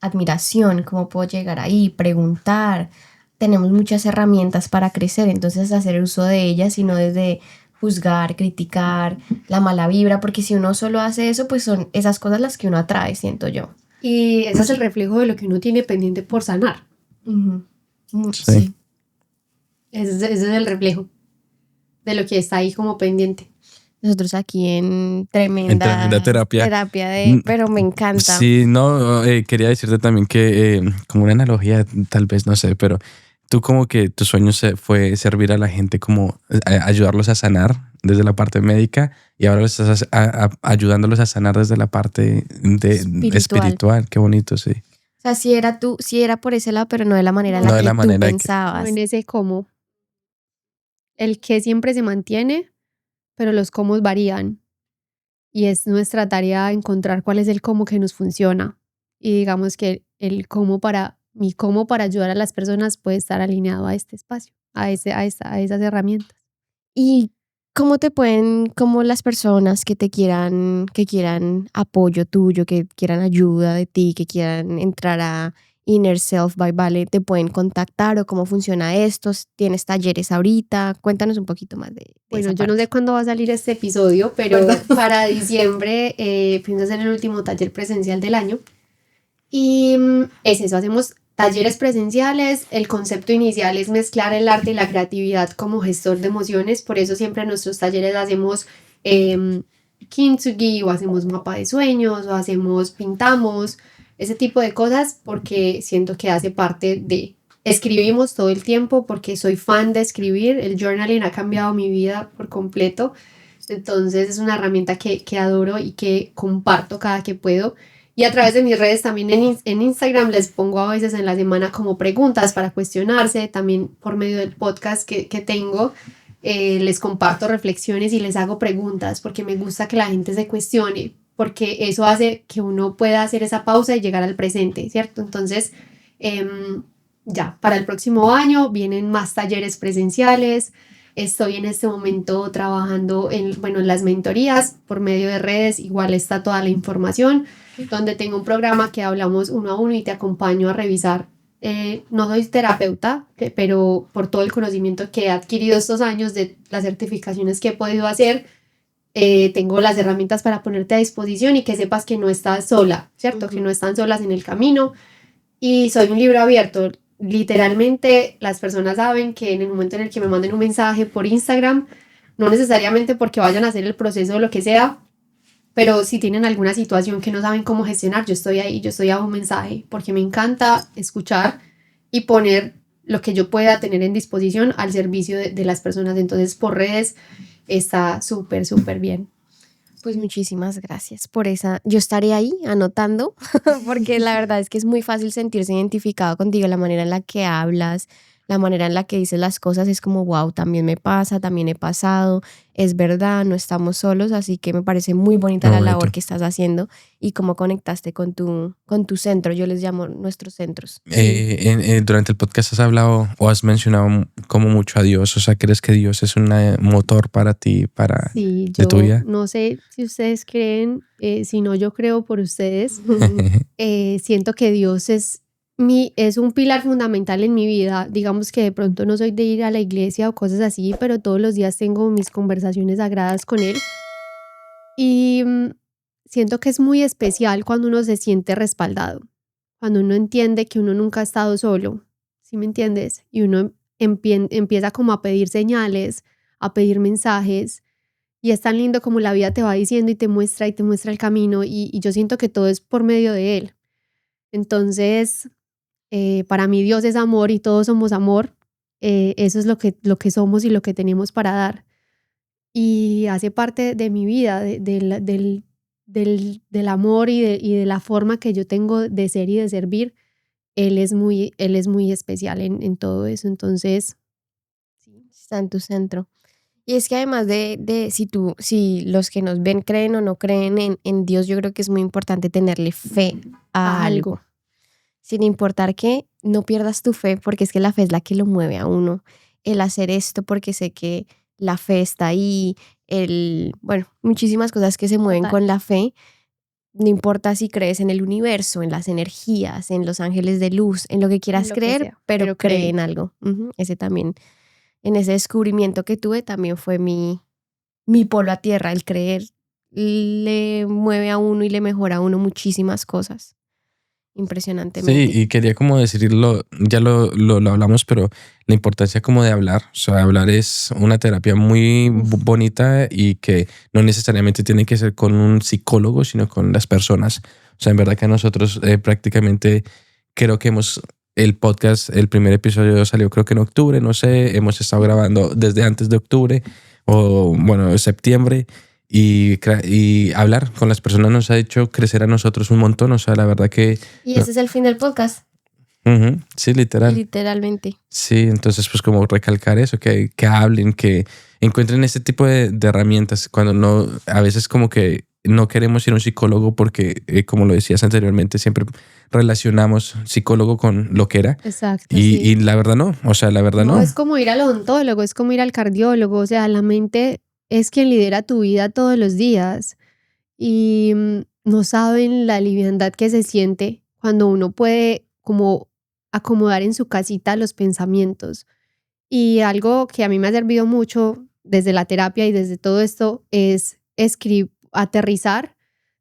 admiración, cómo puedo llegar ahí, preguntar. Tenemos muchas herramientas para crecer, entonces hacer uso de ellas y no desde juzgar, criticar, la mala vibra, porque si uno solo hace eso, pues son esas cosas las que uno atrae, siento yo. Y ese es el reflejo de lo que uno tiene pendiente por sanar. Uh-huh. Sí. Ese es el reflejo de lo que está ahí como pendiente. Nosotros aquí en tremenda terapia. Pero me encanta. Sí, no, quería decirte también que como una analogía, tal vez, no sé, pero tú como que tu sueño fue servir a la gente, como ayudarlos a sanar desde la parte médica y ahora los estás ayudándolos a sanar desde la parte espiritual. Qué bonito, sí. O sea, sí era por ese lado, pero no de la manera en la que tú pensabas. No en ese cómo. El que siempre se mantiene, pero los cómo varían. Y es nuestra tarea encontrar cuál es el cómo que nos funciona. Y digamos que mi cómo para ayudar a las personas puede estar alineado a este espacio, a esas herramientas. ¿Y cómo las personas que quieran apoyo tuyo, que quieran ayuda de ti, que quieran entrar a Inner Self by Vale, te pueden contactar o cómo funciona esto? ¿Tienes talleres ahorita? Cuéntanos un poquito más de Bueno, esa yo parte. no sé cuándo va a salir este episodio, pero para diciembre pienso hacer el último taller presencial del año. Y es eso, hacemos talleres presenciales. El concepto inicial es mezclar el arte y la creatividad como gestor de emociones. Por eso siempre en nuestros talleres hacemos kintsugi o hacemos mapa de sueños o pintamos, ese tipo de cosas, porque siento que hace parte de... Escribimos todo el tiempo porque soy fan de escribir. El journaling ha cambiado mi vida por completo. Entonces es una herramienta que adoro y que comparto cada que puedo. Y a través de mis redes también en Instagram les pongo a veces en la semana como preguntas para cuestionarse. También por medio del podcast que tengo les comparto reflexiones y les hago preguntas porque me gusta que la gente se cuestione. porque eso hace que uno pueda hacer esa pausa y llegar al presente, ¿cierto? Entonces, ya, para el próximo año vienen más talleres presenciales. Estoy en este momento trabajando en las mentorías por medio de redes, igual está toda la información, donde tengo un programa que hablamos uno a uno y te acompaño a revisar. No soy terapeuta, pero por todo el conocimiento que he adquirido estos años de las certificaciones que he podido hacer, tengo las herramientas para ponerte a disposición y que sepas que no estás sola, ¿cierto? Que no están solas en el camino. Y soy un libro abierto. Literalmente las personas saben que en el momento en el que me manden un mensaje por Instagram, no necesariamente porque vayan a hacer el proceso o lo que sea, pero si tienen alguna situación que no saben cómo gestionar, yo estoy ahí, yo estoy a un mensaje, porque me encanta escuchar y poner lo que yo pueda tener en disposición al servicio de las personas. Entonces por redes está súper, súper bien. Pues muchísimas gracias por esa. Yo estaré ahí anotando, porque la verdad es que es muy fácil sentirse identificado contigo, la manera en la que hablas, la manera en la que dices las cosas es como, wow, también me pasa, también he pasado, es verdad, no estamos solos, así que me parece muy bonita la labor que estás haciendo y cómo conectaste con tu centro, yo les llamo nuestros centros. Durante el podcast has hablado o has mencionado como mucho a Dios, o sea, ¿crees que Dios es un motor para ti, de tu vida? No sé si ustedes creen, si no yo creo por ustedes, siento que Dios es un pilar fundamental en mi vida. Digamos que de pronto no soy de ir a la iglesia o cosas así, pero todos los días tengo mis conversaciones sagradas con Él. Y siento que es muy especial cuando uno se siente respaldado, cuando uno entiende que uno nunca ha estado solo, ¿sí me entiendes? Y uno empieza como a pedir señales, a pedir mensajes. Y es tan lindo como la vida te va diciendo y te muestra el camino. Y yo siento que todo es por medio de Él. Entonces, para mí Dios es amor y todos somos amor. Eso es lo que somos y lo que tenemos para dar. Y hace parte de mi vida, del amor y de la forma que yo tengo de ser y de servir. Él es muy especial en todo eso. Entonces, sí, está en tu centro. Y es que además si los que nos ven creen o no creen en Dios, yo creo que es muy importante tenerle fe a algo. Sin importar que no pierdas tu fe, porque es que la fe es la que lo mueve a uno. El hacer esto porque sé que la fe está ahí, muchísimas cosas que se mueven con la fe. No importa si crees en el universo, en las energías, en los ángeles de luz, en lo que quieras creer, pero cree en algo. Ese también, en ese descubrimiento que tuve, también fue mi polo a tierra. El creer le mueve a uno y le mejora a uno muchísimas cosas. Impresionantemente. Sí, y quería como decirlo, ya lo hablamos, pero la importancia como de hablar, o sea, hablar es una terapia muy bonita y que no necesariamente tiene que ser con un psicólogo, sino con las personas. O sea, en verdad que nosotros prácticamente creo que el podcast, el primer episodio salió creo que en octubre, no sé, hemos estado grabando desde antes de octubre o bueno, septiembre. Y hablar con las personas nos ha hecho crecer a nosotros un montón, o sea, la verdad que... Y ese es el fin del podcast. Sí, literal. Literalmente. Sí, entonces pues como recalcar eso, que hablen, que encuentren este tipo de herramientas cuando no, a veces como que no queremos ir a un psicólogo porque, como lo decías anteriormente, siempre relacionamos psicólogo con lo que era. Exacto. Y la verdad no, o sea, la verdad no. Es como ir al odontólogo, es como ir al cardiólogo, o sea, la mente es quien lidera tu vida todos los días y no saben la liviandad que se siente cuando uno puede como acomodar en su casita los pensamientos. Y algo que a mí me ha servido mucho desde la terapia y desde todo esto es aterrizar.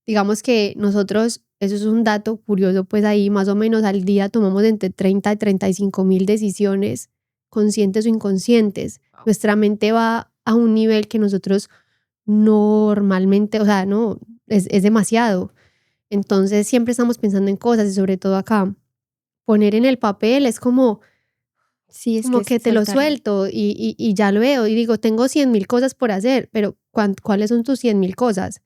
Digamos que nosotros, eso es un dato curioso, pues ahí más o menos al día tomamos entre 30 y 35,000 decisiones, conscientes o inconscientes. Nuestra mente va a un nivel que nosotros normalmente, o sea, no, es demasiado. Entonces siempre estamos pensando en cosas y sobre todo acá, poner en el papel es como... Sí, es como que te lo suelto y ya lo veo y digo, tengo 100,000 cosas por hacer, pero ¿cuáles son tus 100,000 cosas?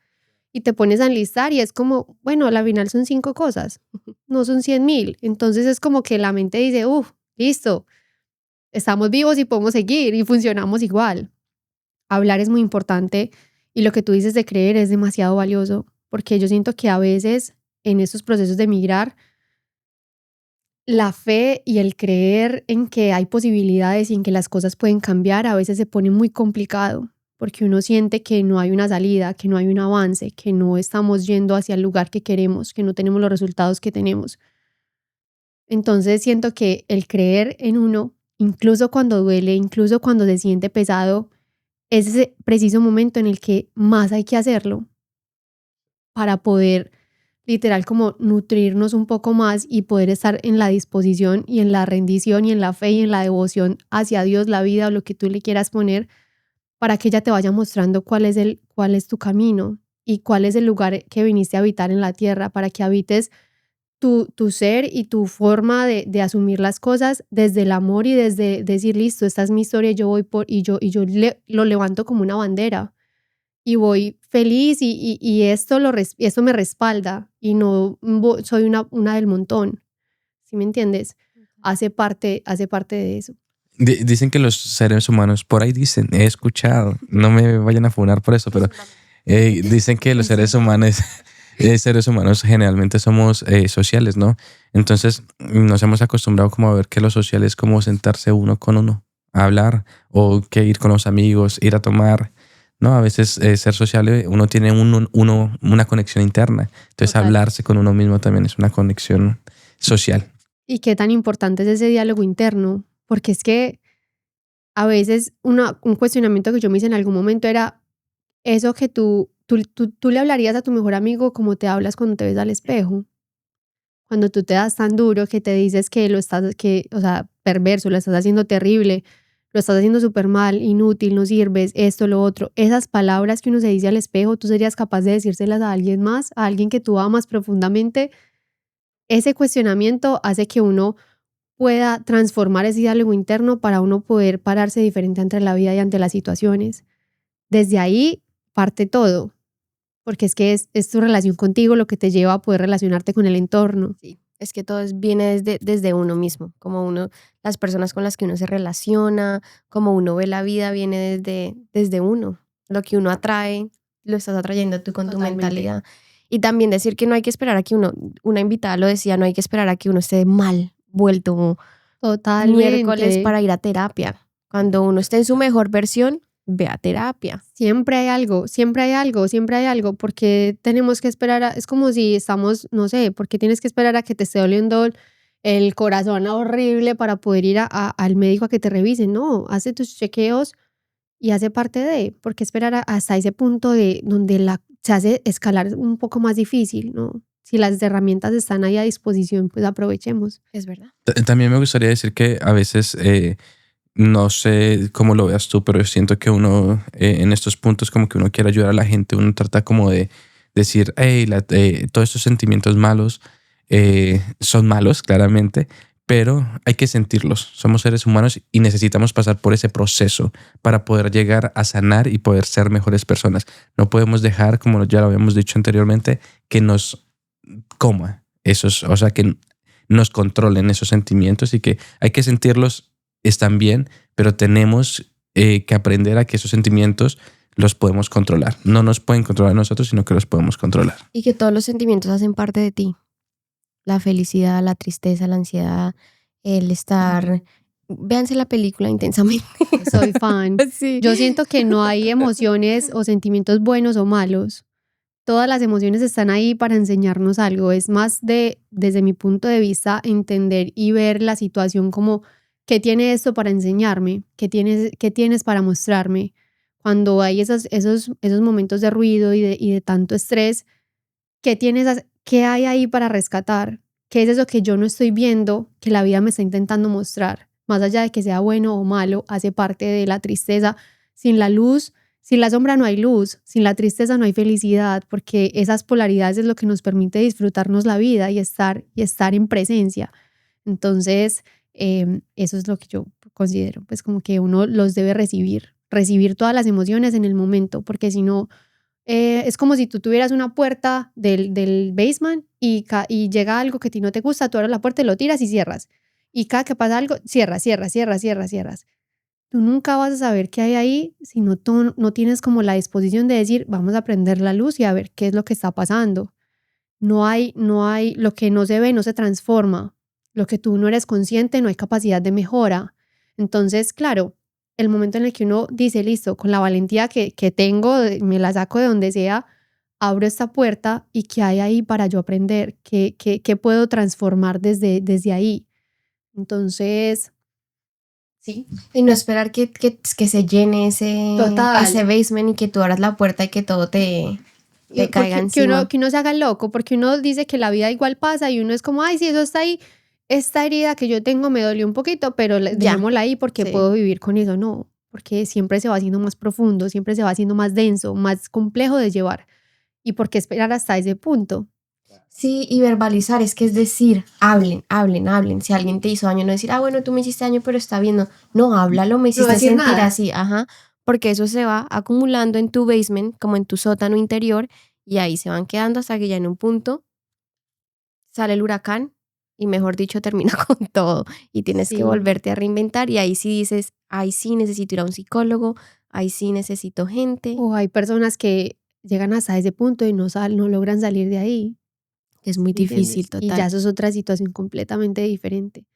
Y te pones a enlistar y es como, bueno, al final son 5 cosas, no son 100,000. Entonces es como que la mente dice, listo, estamos vivos y podemos seguir y funcionamos igual. Hablar es muy importante y lo que tú dices de creer es demasiado valioso. porque yo siento que a veces en estos procesos de migrar, la fe y el creer en que hay posibilidades y en que las cosas pueden cambiar a veces se pone muy complicado, porque uno siente que no hay una salida, que no hay un avance, que no estamos yendo hacia el lugar que queremos, que no tenemos los resultados que tenemos. Entonces siento que el creer en uno, incluso cuando duele, incluso cuando se siente pesado, es ese preciso momento en el que más hay que hacerlo para poder literal como nutrirnos un poco más y poder estar en la disposición y en la rendición y en la fe y en la devoción hacia Dios, la vida o lo que tú le quieras poner, para que ella te vaya mostrando cuál es tu camino y cuál es el lugar que viniste a habitar en la tierra, para que habites tu ser y tu forma de asumir las cosas desde el amor y desde decir, listo, esta es mi historia, yo voy por, y yo lo levanto como una bandera y voy feliz y esto me respalda y no soy una del montón, ¿sí me entiendes? Hace parte de eso. Dicen que los seres humanos, por ahí dicen, he escuchado, no me vayan a funar por eso, pero dicen que los seres humanos generalmente somos sociales, ¿no? Entonces nos hemos acostumbrado como a ver que lo social es como sentarse uno con uno, a hablar, o que ir con los amigos, ir a tomar, ¿no? A veces ser sociable, uno tiene una conexión interna. Entonces Total. hablarse con uno mismo también es una conexión social. Y qué tan importante es ese diálogo interno, porque es que a veces un cuestionamiento que yo me hice en algún momento era eso que tú le hablarías a tu mejor amigo como te hablas cuando te ves al espejo. Cuando tú te das tan duro que te dices que o sea, perverso, lo estás haciendo terrible, lo estás haciendo súper mal, inútil, no sirves, esto, lo otro. Esas palabras que uno se dice al espejo, tú serías capaz de decírselas a alguien más, a alguien que tú amas profundamente. Ese cuestionamiento hace que uno pueda transformar ese diálogo interno para uno poder pararse diferente ante la vida y ante las situaciones. Desde ahí parte todo, porque es que es tu relación contigo lo que te lleva a poder relacionarte con el entorno. Sí, es que todo viene desde uno mismo, como las personas con las que uno se relaciona, como uno ve la vida, viene desde uno. Lo que uno atrae, lo estás atrayendo tú con Totalmente. tu mentalidad. Y también decir que no hay que esperar a que una invitada lo decía, no hay que esperar a que uno esté mal, vuelto miércoles para ir a terapia. Cuando uno esté en su mejor versión, ve a terapia. Siempre hay algo, siempre hay algo, siempre hay algo, porque tenemos que esperar es como si estamos, no sé, porque tienes que esperar a que te esté doliendo el corazón horrible para poder ir al médico a que te revisen. No, hace tus chequeos y hace parte porque esperar hasta ese punto de donde se hace escalar un poco más difícil, ¿no? Si las herramientas están ahí a disposición, pues aprovechemos. Es verdad. También me gustaría decir que a veces, no sé cómo lo veas tú, pero siento que uno en estos puntos como que uno quiere ayudar a la gente, uno trata como de decir, hey, todos estos sentimientos malos son malos, claramente, pero hay que sentirlos. Somos seres humanos y necesitamos pasar por ese proceso para poder llegar a sanar y poder ser mejores personas. No podemos dejar, como ya lo habíamos dicho anteriormente, que nos coma esos, o sea, que nos controlen esos sentimientos, y que hay que sentirlos, están bien, pero tenemos que aprender a que esos sentimientos los podemos controlar. No nos pueden controlar a nosotros, sino que los podemos controlar. Y que todos los sentimientos hacen parte de ti. La felicidad, la tristeza, la ansiedad, el estar... Véanse la película Intensamente. Soy fan. Sí. Yo siento que no hay emociones o sentimientos buenos o malos. Todas las emociones están ahí para enseñarnos algo. Es más desde mi punto de vista, entender y ver la situación como, ¿qué tiene esto para enseñarme? ¿Qué tienes para mostrarme? Cuando hay esos momentos de ruido y de tanto estrés, ¿qué hay ahí para rescatar? ¿Qué es eso que yo no estoy viendo, que la vida me está intentando mostrar? Más allá de que sea bueno o malo, hace parte de la tristeza. Sin la luz, sin la sombra no hay luz, sin la tristeza no hay felicidad, porque esas polaridades es lo que nos permite disfrutarnos la vida y estar en presencia. Entonces, eso es lo que yo considero, pues como que uno los debe recibir todas las emociones en el momento, porque si no, es como si tú tuvieras una puerta del basement y llega algo que a ti no te gusta, tú abres la puerta y lo tiras y cierras. Y cada que pasa algo, cierras. tú nunca vas a saber qué hay ahí si tú no tienes como la disposición de decir, vamos a prender la luz y a ver qué es lo que está pasando. No hay, lo que no se ve no se transforma. Lo que tú no eres consciente, no hay capacidad de mejora. Entonces, claro, el momento en el que uno dice, listo, con la valentía que tengo, me la saco de donde sea, abro esta puerta y qué hay ahí para yo aprender, qué puedo transformar desde ahí. Entonces, sí. Y no esperar que se llene ese basement y que tú abras la puerta y que todo te caiga encima. Que uno se haga loco, porque uno dice que la vida igual pasa y uno es como, ay, sí, eso está ahí, esta herida que yo tengo me dolió un poquito, pero dejémosla ahí porque puedo vivir con eso. No, porque siempre se va haciendo más profundo, siempre se va haciendo más denso, más complejo de llevar. ¿Y por qué esperar hasta ese punto? Sí, y verbalizar, es que es decir, hablen. Si alguien te hizo daño, no decir, bueno, tú me hiciste daño, pero está bien. No, háblalo, me hiciste sentir así, porque eso se va acumulando en tu basement, como en tu sótano interior, y ahí se van quedando hasta que ya en un punto sale el huracán y, mejor dicho, termina con todo y tienes que volverte a reinventar, y ahí sí dices, ahí sí necesito ir a un psicólogo, ahí sí necesito gente. O hay personas que llegan hasta ese punto y no logran salir de ahí. Es muy difícil, total. Y ya eso es otra situación completamente diferente.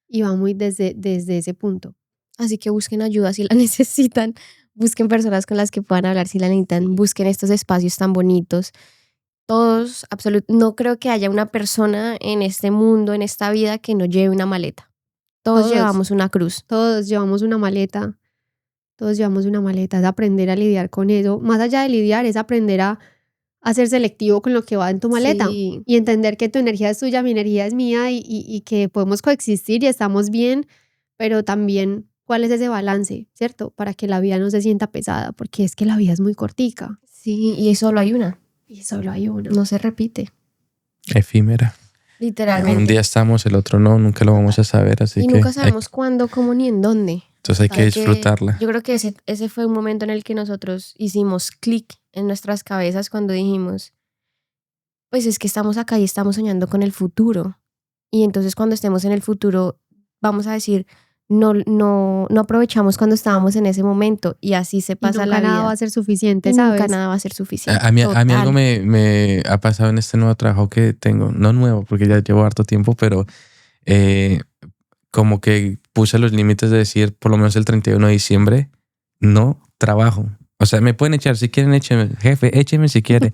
Y va muy desde ese punto. Así que busquen ayuda si la necesitan. Busquen personas con las que puedan hablar si la necesitan. Busquen estos espacios tan bonitos. Todos, no creo que haya una persona en este mundo, en esta vida, que no lleve una maleta. Todos llevamos una cruz. Todos llevamos una maleta. Es aprender a lidiar con eso. Más allá de lidiar, es aprender a ser selectivo con lo que va en tu maleta y entender que tu energía es tuya, mi energía es mía y que podemos coexistir y estamos bien, pero también cuál es ese balance, ¿cierto? Para que la vida no se sienta pesada, porque es que la vida es muy cortica. Sí, y solo hay una. No se repite. Efímera. Literalmente. Un día estamos, el otro no, nunca lo vamos a saber, así que... Y nunca sabemos cuándo, cómo, ni en dónde. Entonces hay que disfrutarla. Yo creo que ese fue un momento en el que nosotros hicimos clic en nuestras cabezas cuando dijimos, pues es que estamos acá y estamos soñando con el futuro. Y entonces cuando estemos en el futuro vamos a decir, no aprovechamos cuando estábamos en ese momento, y así se pasa la vida. Nunca nada va a ser suficiente, ¿sabes? Nunca nada va a ser suficiente. A mí algo me ha pasado en este nuevo trabajo que tengo, no nuevo porque ya llevo harto tiempo, pero como que puse los límites de decir, por lo menos el 31 de diciembre, no trabajo. O sea, me pueden echar, si quieren échenme, jefe, échenme si quiere,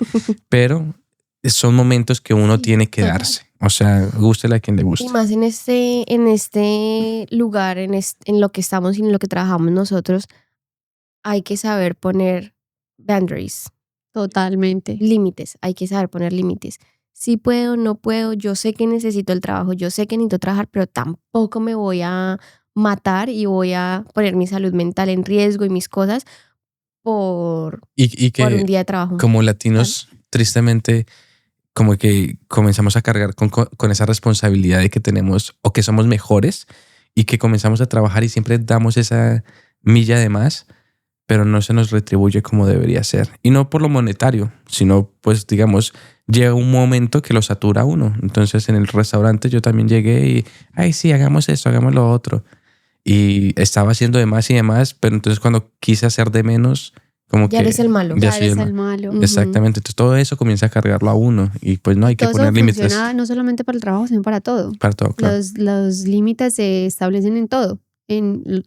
pero son momentos que uno tiene que darse. O sea, gústele a quien le guste. Y más en este lugar, en lo que estamos y en lo que trabajamos nosotros, hay que saber poner boundaries. Totalmente. Límites, hay que saber poner límites. Si puedo, no puedo, yo sé que necesito el trabajo, yo sé que necesito trabajar, pero tampoco me voy a matar y voy a poner mi salud mental en riesgo y mis cosas por un día de trabajo. Como latinos, tristemente, como que comenzamos a cargar con esa responsabilidad de que tenemos o que somos mejores, y que comenzamos a trabajar y siempre damos esa milla de más, pero no se nos retribuye como debería ser. Y no por lo monetario, sino pues digamos, llega un momento que lo satura a uno. Entonces en el restaurante yo también llegué y, ay sí, hagamos eso, hagamos lo otro. Y estaba haciendo de más y de más, pero entonces cuando quise hacer de menos, como ya que... eres el malo. Ya eres el malo. Exactamente. Entonces todo eso comienza a cargarlo a uno y pues no hay que poner límites. Funciona no solamente para el trabajo, sino para todo. Para todo, claro. Los límites se establecen en todo.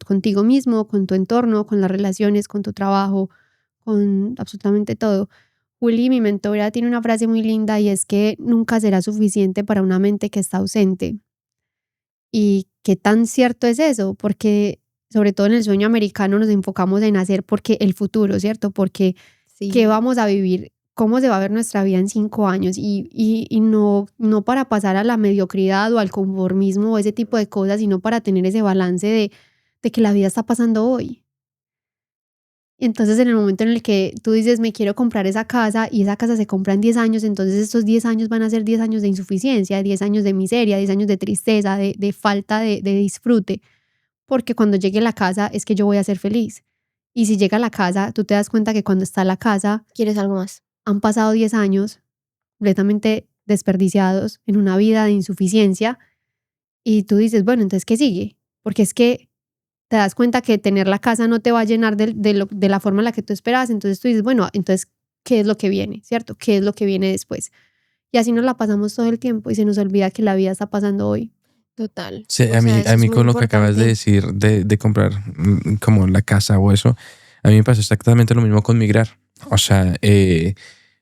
Contigo mismo, con tu entorno, con las relaciones, con tu trabajo, con absolutamente todo. Juli, mi mentora, tiene una frase muy linda y es que nunca será suficiente para una mente que está ausente. ¿Y qué tan cierto es eso? Porque sobre todo en el sueño americano nos enfocamos en hacer porque el futuro, ¿cierto? Porque qué vamos a vivir, cómo se va a ver nuestra vida en 5 años y no para pasar a la mediocridad o al conformismo o ese tipo de cosas, sino para tener ese balance de que la vida está pasando hoy. Entonces en el momento en el que tú dices me quiero comprar esa casa y esa casa se compra en 10 años, entonces estos 10 años van a ser 10 años de insuficiencia, 10 años de miseria, 10 años de tristeza, de falta de disfrute, porque cuando llegue la casa es que yo voy a ser feliz. Y si llega a la casa, tú te das cuenta que cuando está la casa, ¿quieres algo más? Han pasado 10 años completamente desperdiciados en una vida de insuficiencia y tú dices, bueno, entonces ¿qué sigue? Porque es que te das cuenta que tener la casa no te va a llenar de la forma en la que tú esperabas. Entonces tú dices, bueno, entonces, ¿qué es lo que viene? ¿Cierto? ¿Qué es lo que viene después? Y así nos la pasamos todo el tiempo y se nos olvida que la vida está pasando hoy. Total. Sí, O a sea, mí, eso a es mí muy con lo que acabas de importante. decir de comprar como la casa o eso, a mí me pasó exactamente lo mismo con migrar. O sea,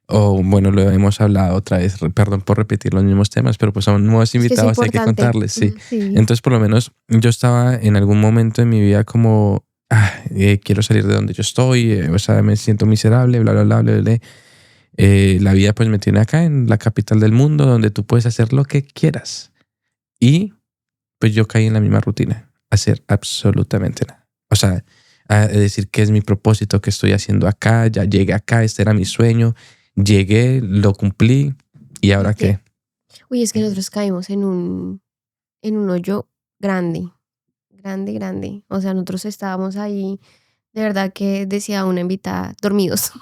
o bueno, lo hemos hablado otra vez, perdón por repetir los mismos temas, pero pues son nuevos Es que es invitados y hay que importante. contarles, sí. Sí. Entonces, por lo menos, yo estaba en algún momento en mi vida como, quiero salir de donde yo estoy, o sea, me siento miserable, bla, bla, bla, bla, bla. La vida pues me tiene acá en la capital del mundo, donde tú puedes hacer lo que quieras. Y pues yo caí en la misma rutina, hacer absolutamente nada. O sea, a decir qué es mi propósito, qué estoy haciendo acá, ya llegué acá, este era mi sueño, llegué, lo cumplí, ¿y ahora qué? Uy, es que nosotros caímos en un hoyo grande, grande, grande. O sea, nosotros estábamos ahí, de verdad que decía una invitada, dormidos.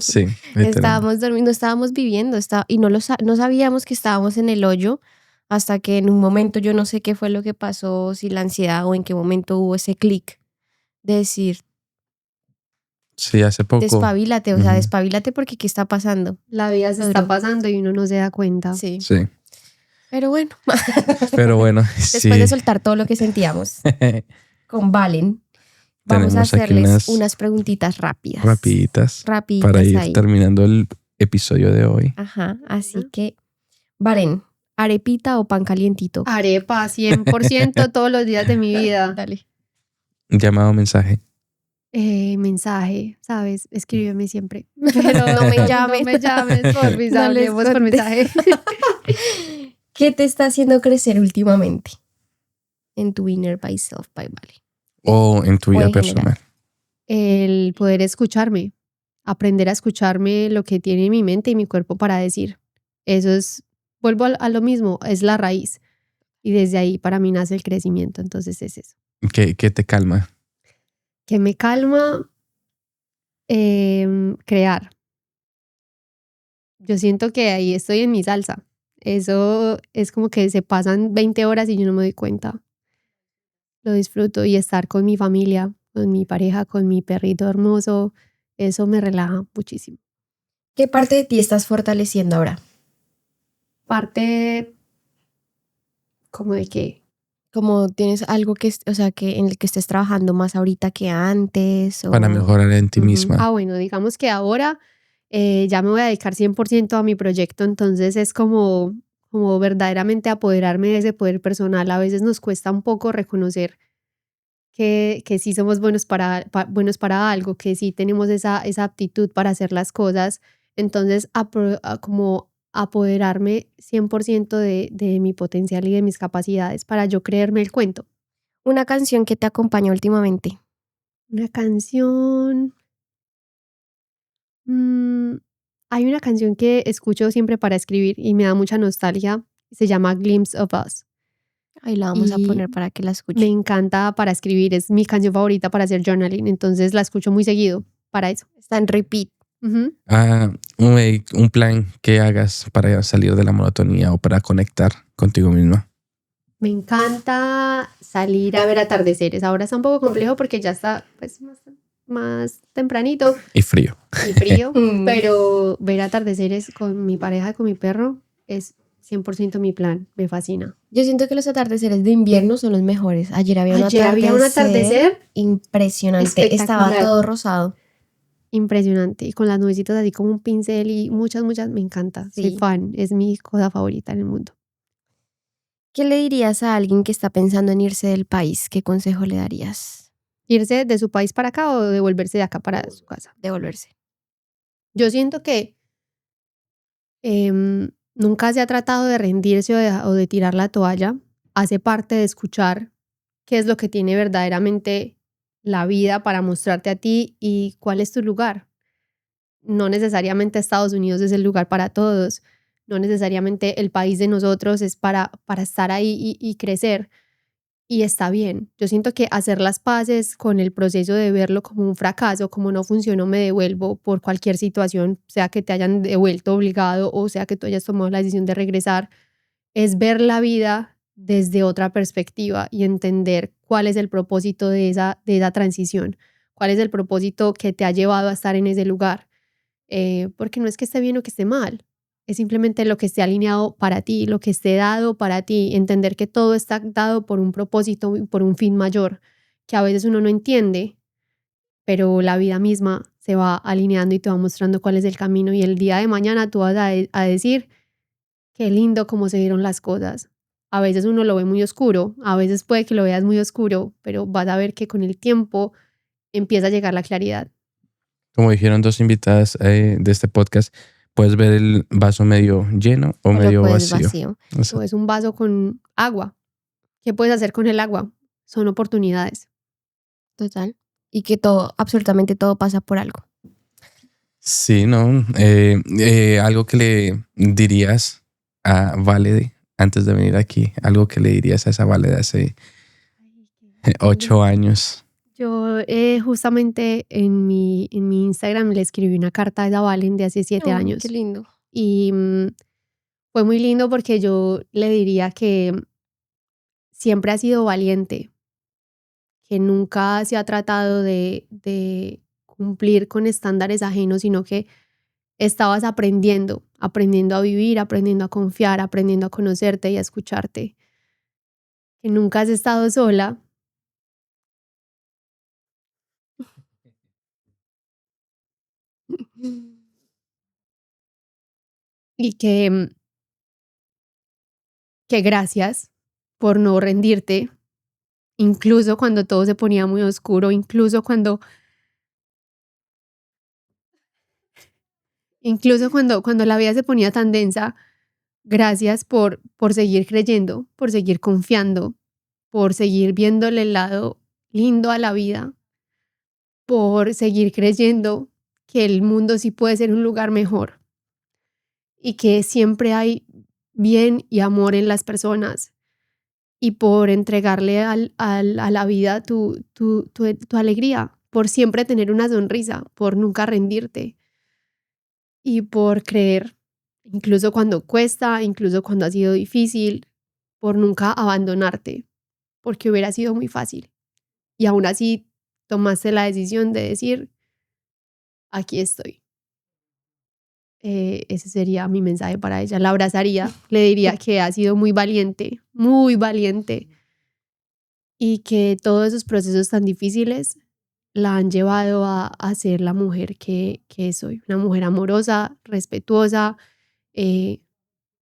Sí, literal. Estábamos dormidos, estábamos viviendo, y no sabíamos que estábamos en el hoyo hasta que en un momento, yo no sé qué fue lo que pasó, si la ansiedad o en qué momento hubo ese clic de decir, Sí, hace poco. despabilate, o sea, despabilate porque ¿qué está pasando? La vida se está pasando y uno no se da cuenta. Sí. Sí. Pero bueno, Pero bueno, después de sí. soltar todo lo que sentíamos con Valen, vamos a Tenemos aquí hacerles unas preguntitas rápidas. rapiditas para Rapiditas ir ahí. terminando el episodio de hoy. Ajá, así que, Valen, ¿arepita o pan calientito? Arepa, 100% todos los días de mi vida. Dale. Llamado, mensaje. Mensaje, ¿sabes? Escríbeme siempre. Pero No me llames. No me llames, por mis No les hablemos por mensaje. ¿Qué te está haciendo crecer últimamente? En tu Inner by Self by Valen. O en tu O vida en personal. El poder escucharme, aprender a escucharme lo que tiene mi mente y mi cuerpo para decir. Eso es, vuelvo a lo mismo, es la raíz. Y desde ahí para mí nace el crecimiento. Entonces es eso. ¿Qué te calma? Que me calma crear. Yo siento que ahí estoy en mi salsa. Eso es como que se pasan 20 horas y yo no me doy cuenta. Lo disfruto y estar con mi familia, con mi pareja, con mi perrito hermoso, eso me relaja muchísimo. ¿Qué parte de ti estás fortaleciendo ahora? Parte como de que Como tienes algo que, o sea, que en el que estés trabajando más ahorita que antes. O... Para mejorar en ti misma. bueno, digamos que ahora ya me voy a dedicar 100% a mi proyecto, entonces es como verdaderamente apoderarme de ese poder personal. A veces nos cuesta un poco reconocer que sí somos buenos para algo, que sí tenemos esa aptitud para hacer las cosas. Entonces, como apoderarme 100% de mi potencial y de mis capacidades para yo creerme el cuento. Una canción que te acompaña últimamente. Una canción... hay una canción que escucho siempre para escribir y me da mucha nostalgia. Se llama Glimpse of Us. Ahí la vamos a Y poner para que la me escuchen. encanta para escribir. Es mi canción favorita para hacer journaling. Entonces la escucho muy seguido para eso. Está en repeat. Un plan que hagas para salir de la monotonía o para conectar contigo misma. Me encanta salir a ver atardeceres. Ahora está un poco complejo porque ya está pues, más tempranito. Y frío. Pero ver atardeceres con mi pareja y con mi perro es 100% mi plan. Me fascina. Yo siento que los atardeceres de invierno son los mejores. Ayer había un atardecer impresionante. Estaba todo rosado. Impresionante. Y con las nubecitas así como un pincel y muchas, me encanta. Sí. Soy fan. Es mi cosa favorita en el mundo. ¿Qué le dirías a alguien que está pensando en irse del país? ¿Qué consejo le darías? ¿Irse de su país para acá o devolverse de acá para su casa? Devolverse. Yo siento que nunca se ha tratado de rendirse o de tirar la toalla. Hace parte de escuchar qué es lo que tiene verdaderamente la vida para mostrarte a ti y cuál es tu lugar. No necesariamente Estados Unidos es el lugar para todos. No necesariamente el país de nosotros es para estar ahí y crecer. Y está bien. Yo siento que hacer las paces con el proceso de verlo como un fracaso, como no funcionó, me devuelvo por cualquier situación, sea que te hayan devuelto obligado o sea que tú hayas tomado la decisión de regresar, es ver la vida desde otra perspectiva y entender cuál es el propósito de esa transición, cuál es el propósito que te ha llevado a estar en ese lugar. Porque no es que esté bien o que esté mal, es simplemente lo que esté alineado para ti, lo que esté dado para ti, entender que todo está dado por un propósito y por un fin mayor, que a veces uno no entiende, pero la vida misma se va alineando y te va mostrando cuál es el camino, y el día de mañana tú vas a decir, qué lindo cómo se dieron las cosas. A veces uno lo ve muy oscuro, a veces puede que lo veas muy oscuro, pero vas a ver que con el tiempo empieza a llegar la claridad. Como dijeron dos invitadas de este podcast, puedes ver el vaso medio lleno o medio vacío. O es un vaso con agua. ¿Qué puedes hacer con el agua? Son oportunidades. Total. Y que absolutamente todo pasa por algo. Sí, ¿no? Algo que le dirías a Vale antes de venir aquí, algo que le dirías a esa Vale de hace 8 años. Yo justamente en mi Instagram le escribí una carta a esa Valen de hace 7 años. Qué lindo. Y fue muy lindo porque yo le diría que siempre ha sido valiente, que nunca se ha tratado de cumplir con estándares ajenos, sino que estabas aprendiendo a vivir, aprendiendo a confiar, aprendiendo a conocerte y a escucharte. Que nunca has estado sola. Y que gracias por no rendirte, incluso cuando todo se ponía muy oscuro, incluso cuando la vida se ponía tan densa. Gracias por seguir creyendo, por seguir confiando, por seguir viéndole el lado lindo a la vida, por seguir creyendo que el mundo sí puede ser un lugar mejor y que siempre hay bien y amor en las personas, y por entregarle a la vida tu alegría, por siempre tener una sonrisa, por nunca rendirte y por creer, incluso cuando cuesta, incluso cuando ha sido difícil, por nunca abandonarte, porque hubiera sido muy fácil. Y aún así tomaste la decisión de decir, aquí estoy. Ese sería mi mensaje para ella. La abrazaría, le diría que ha sido muy valiente, y que todos esos procesos tan difíciles la han llevado a ser la mujer que soy. Una mujer amorosa, respetuosa,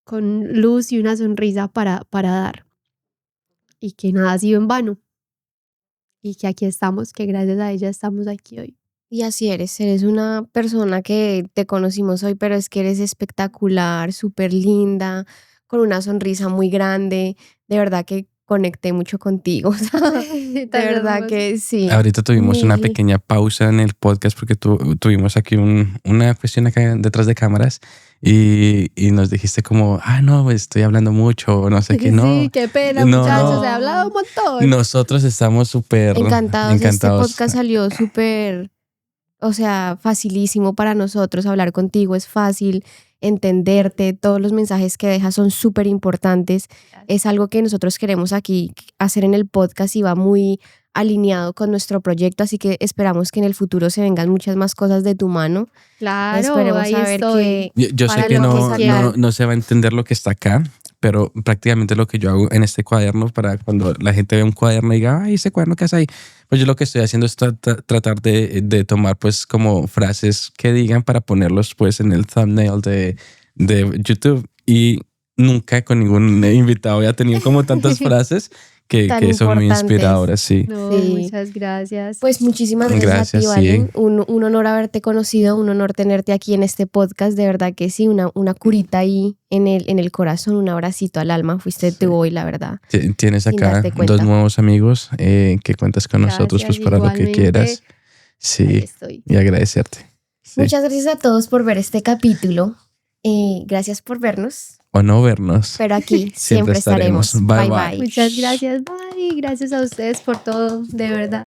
con luz y una sonrisa para dar. Y que nada ha sido en vano. Y que aquí estamos, que gracias a ella estamos aquí hoy. Y así eres una persona que te conocimos hoy, pero es que eres espectacular, súper linda, con una sonrisa muy grande. De verdad que conecté mucho contigo. De verdad que sí. Ahorita tuvimos una pequeña pausa en el podcast porque tuvimos aquí una cuestión acá detrás de cámaras y nos dijiste como, no, estoy hablando mucho, no sé qué, no. Sí, qué pena, muchachos, he hablado un montón. Nosotros estamos súper encantados. Este podcast salió súper, o sea, facilísimo para nosotros. Hablar contigo es fácil, entenderte, todos los mensajes que dejas son súper importantes. Es algo que nosotros queremos aquí hacer en el podcast y va muy alineado con nuestro proyecto, así que esperamos que en el futuro se vengan muchas más cosas de tu mano. Claro, esperemos ahí a ver estoy. Yo sé que no se va a entender lo que está acá, pero prácticamente lo que yo hago en este cuaderno, para cuando la gente ve un cuaderno y diga, ese cuaderno que hace ahí, pues yo lo que estoy haciendo es tratar de tomar pues como frases que digan para ponerlos pues en el thumbnail de YouTube, y nunca con ningún invitado había tenido como tantas frases que son muy inspiradoras, sí. No, sí. Muchas gracias. Pues muchísimas gracias a ti, Valen. Sí. Un honor haberte conocido, un honor tenerte aquí en este podcast, de verdad que sí, una curita ahí en el corazón, un abracito al alma, fuiste tú hoy, la verdad. Tienes acá 2 nuevos amigos que cuentas con nosotros pues para lo que quieras. Sí, y agradecerte. Sí. Muchas gracias a todos por ver este capítulo. Gracias por vernos. O no vernos. Pero aquí siempre estaremos. Bye, bye. Muchas gracias. Bye. Gracias a ustedes por todo, de verdad.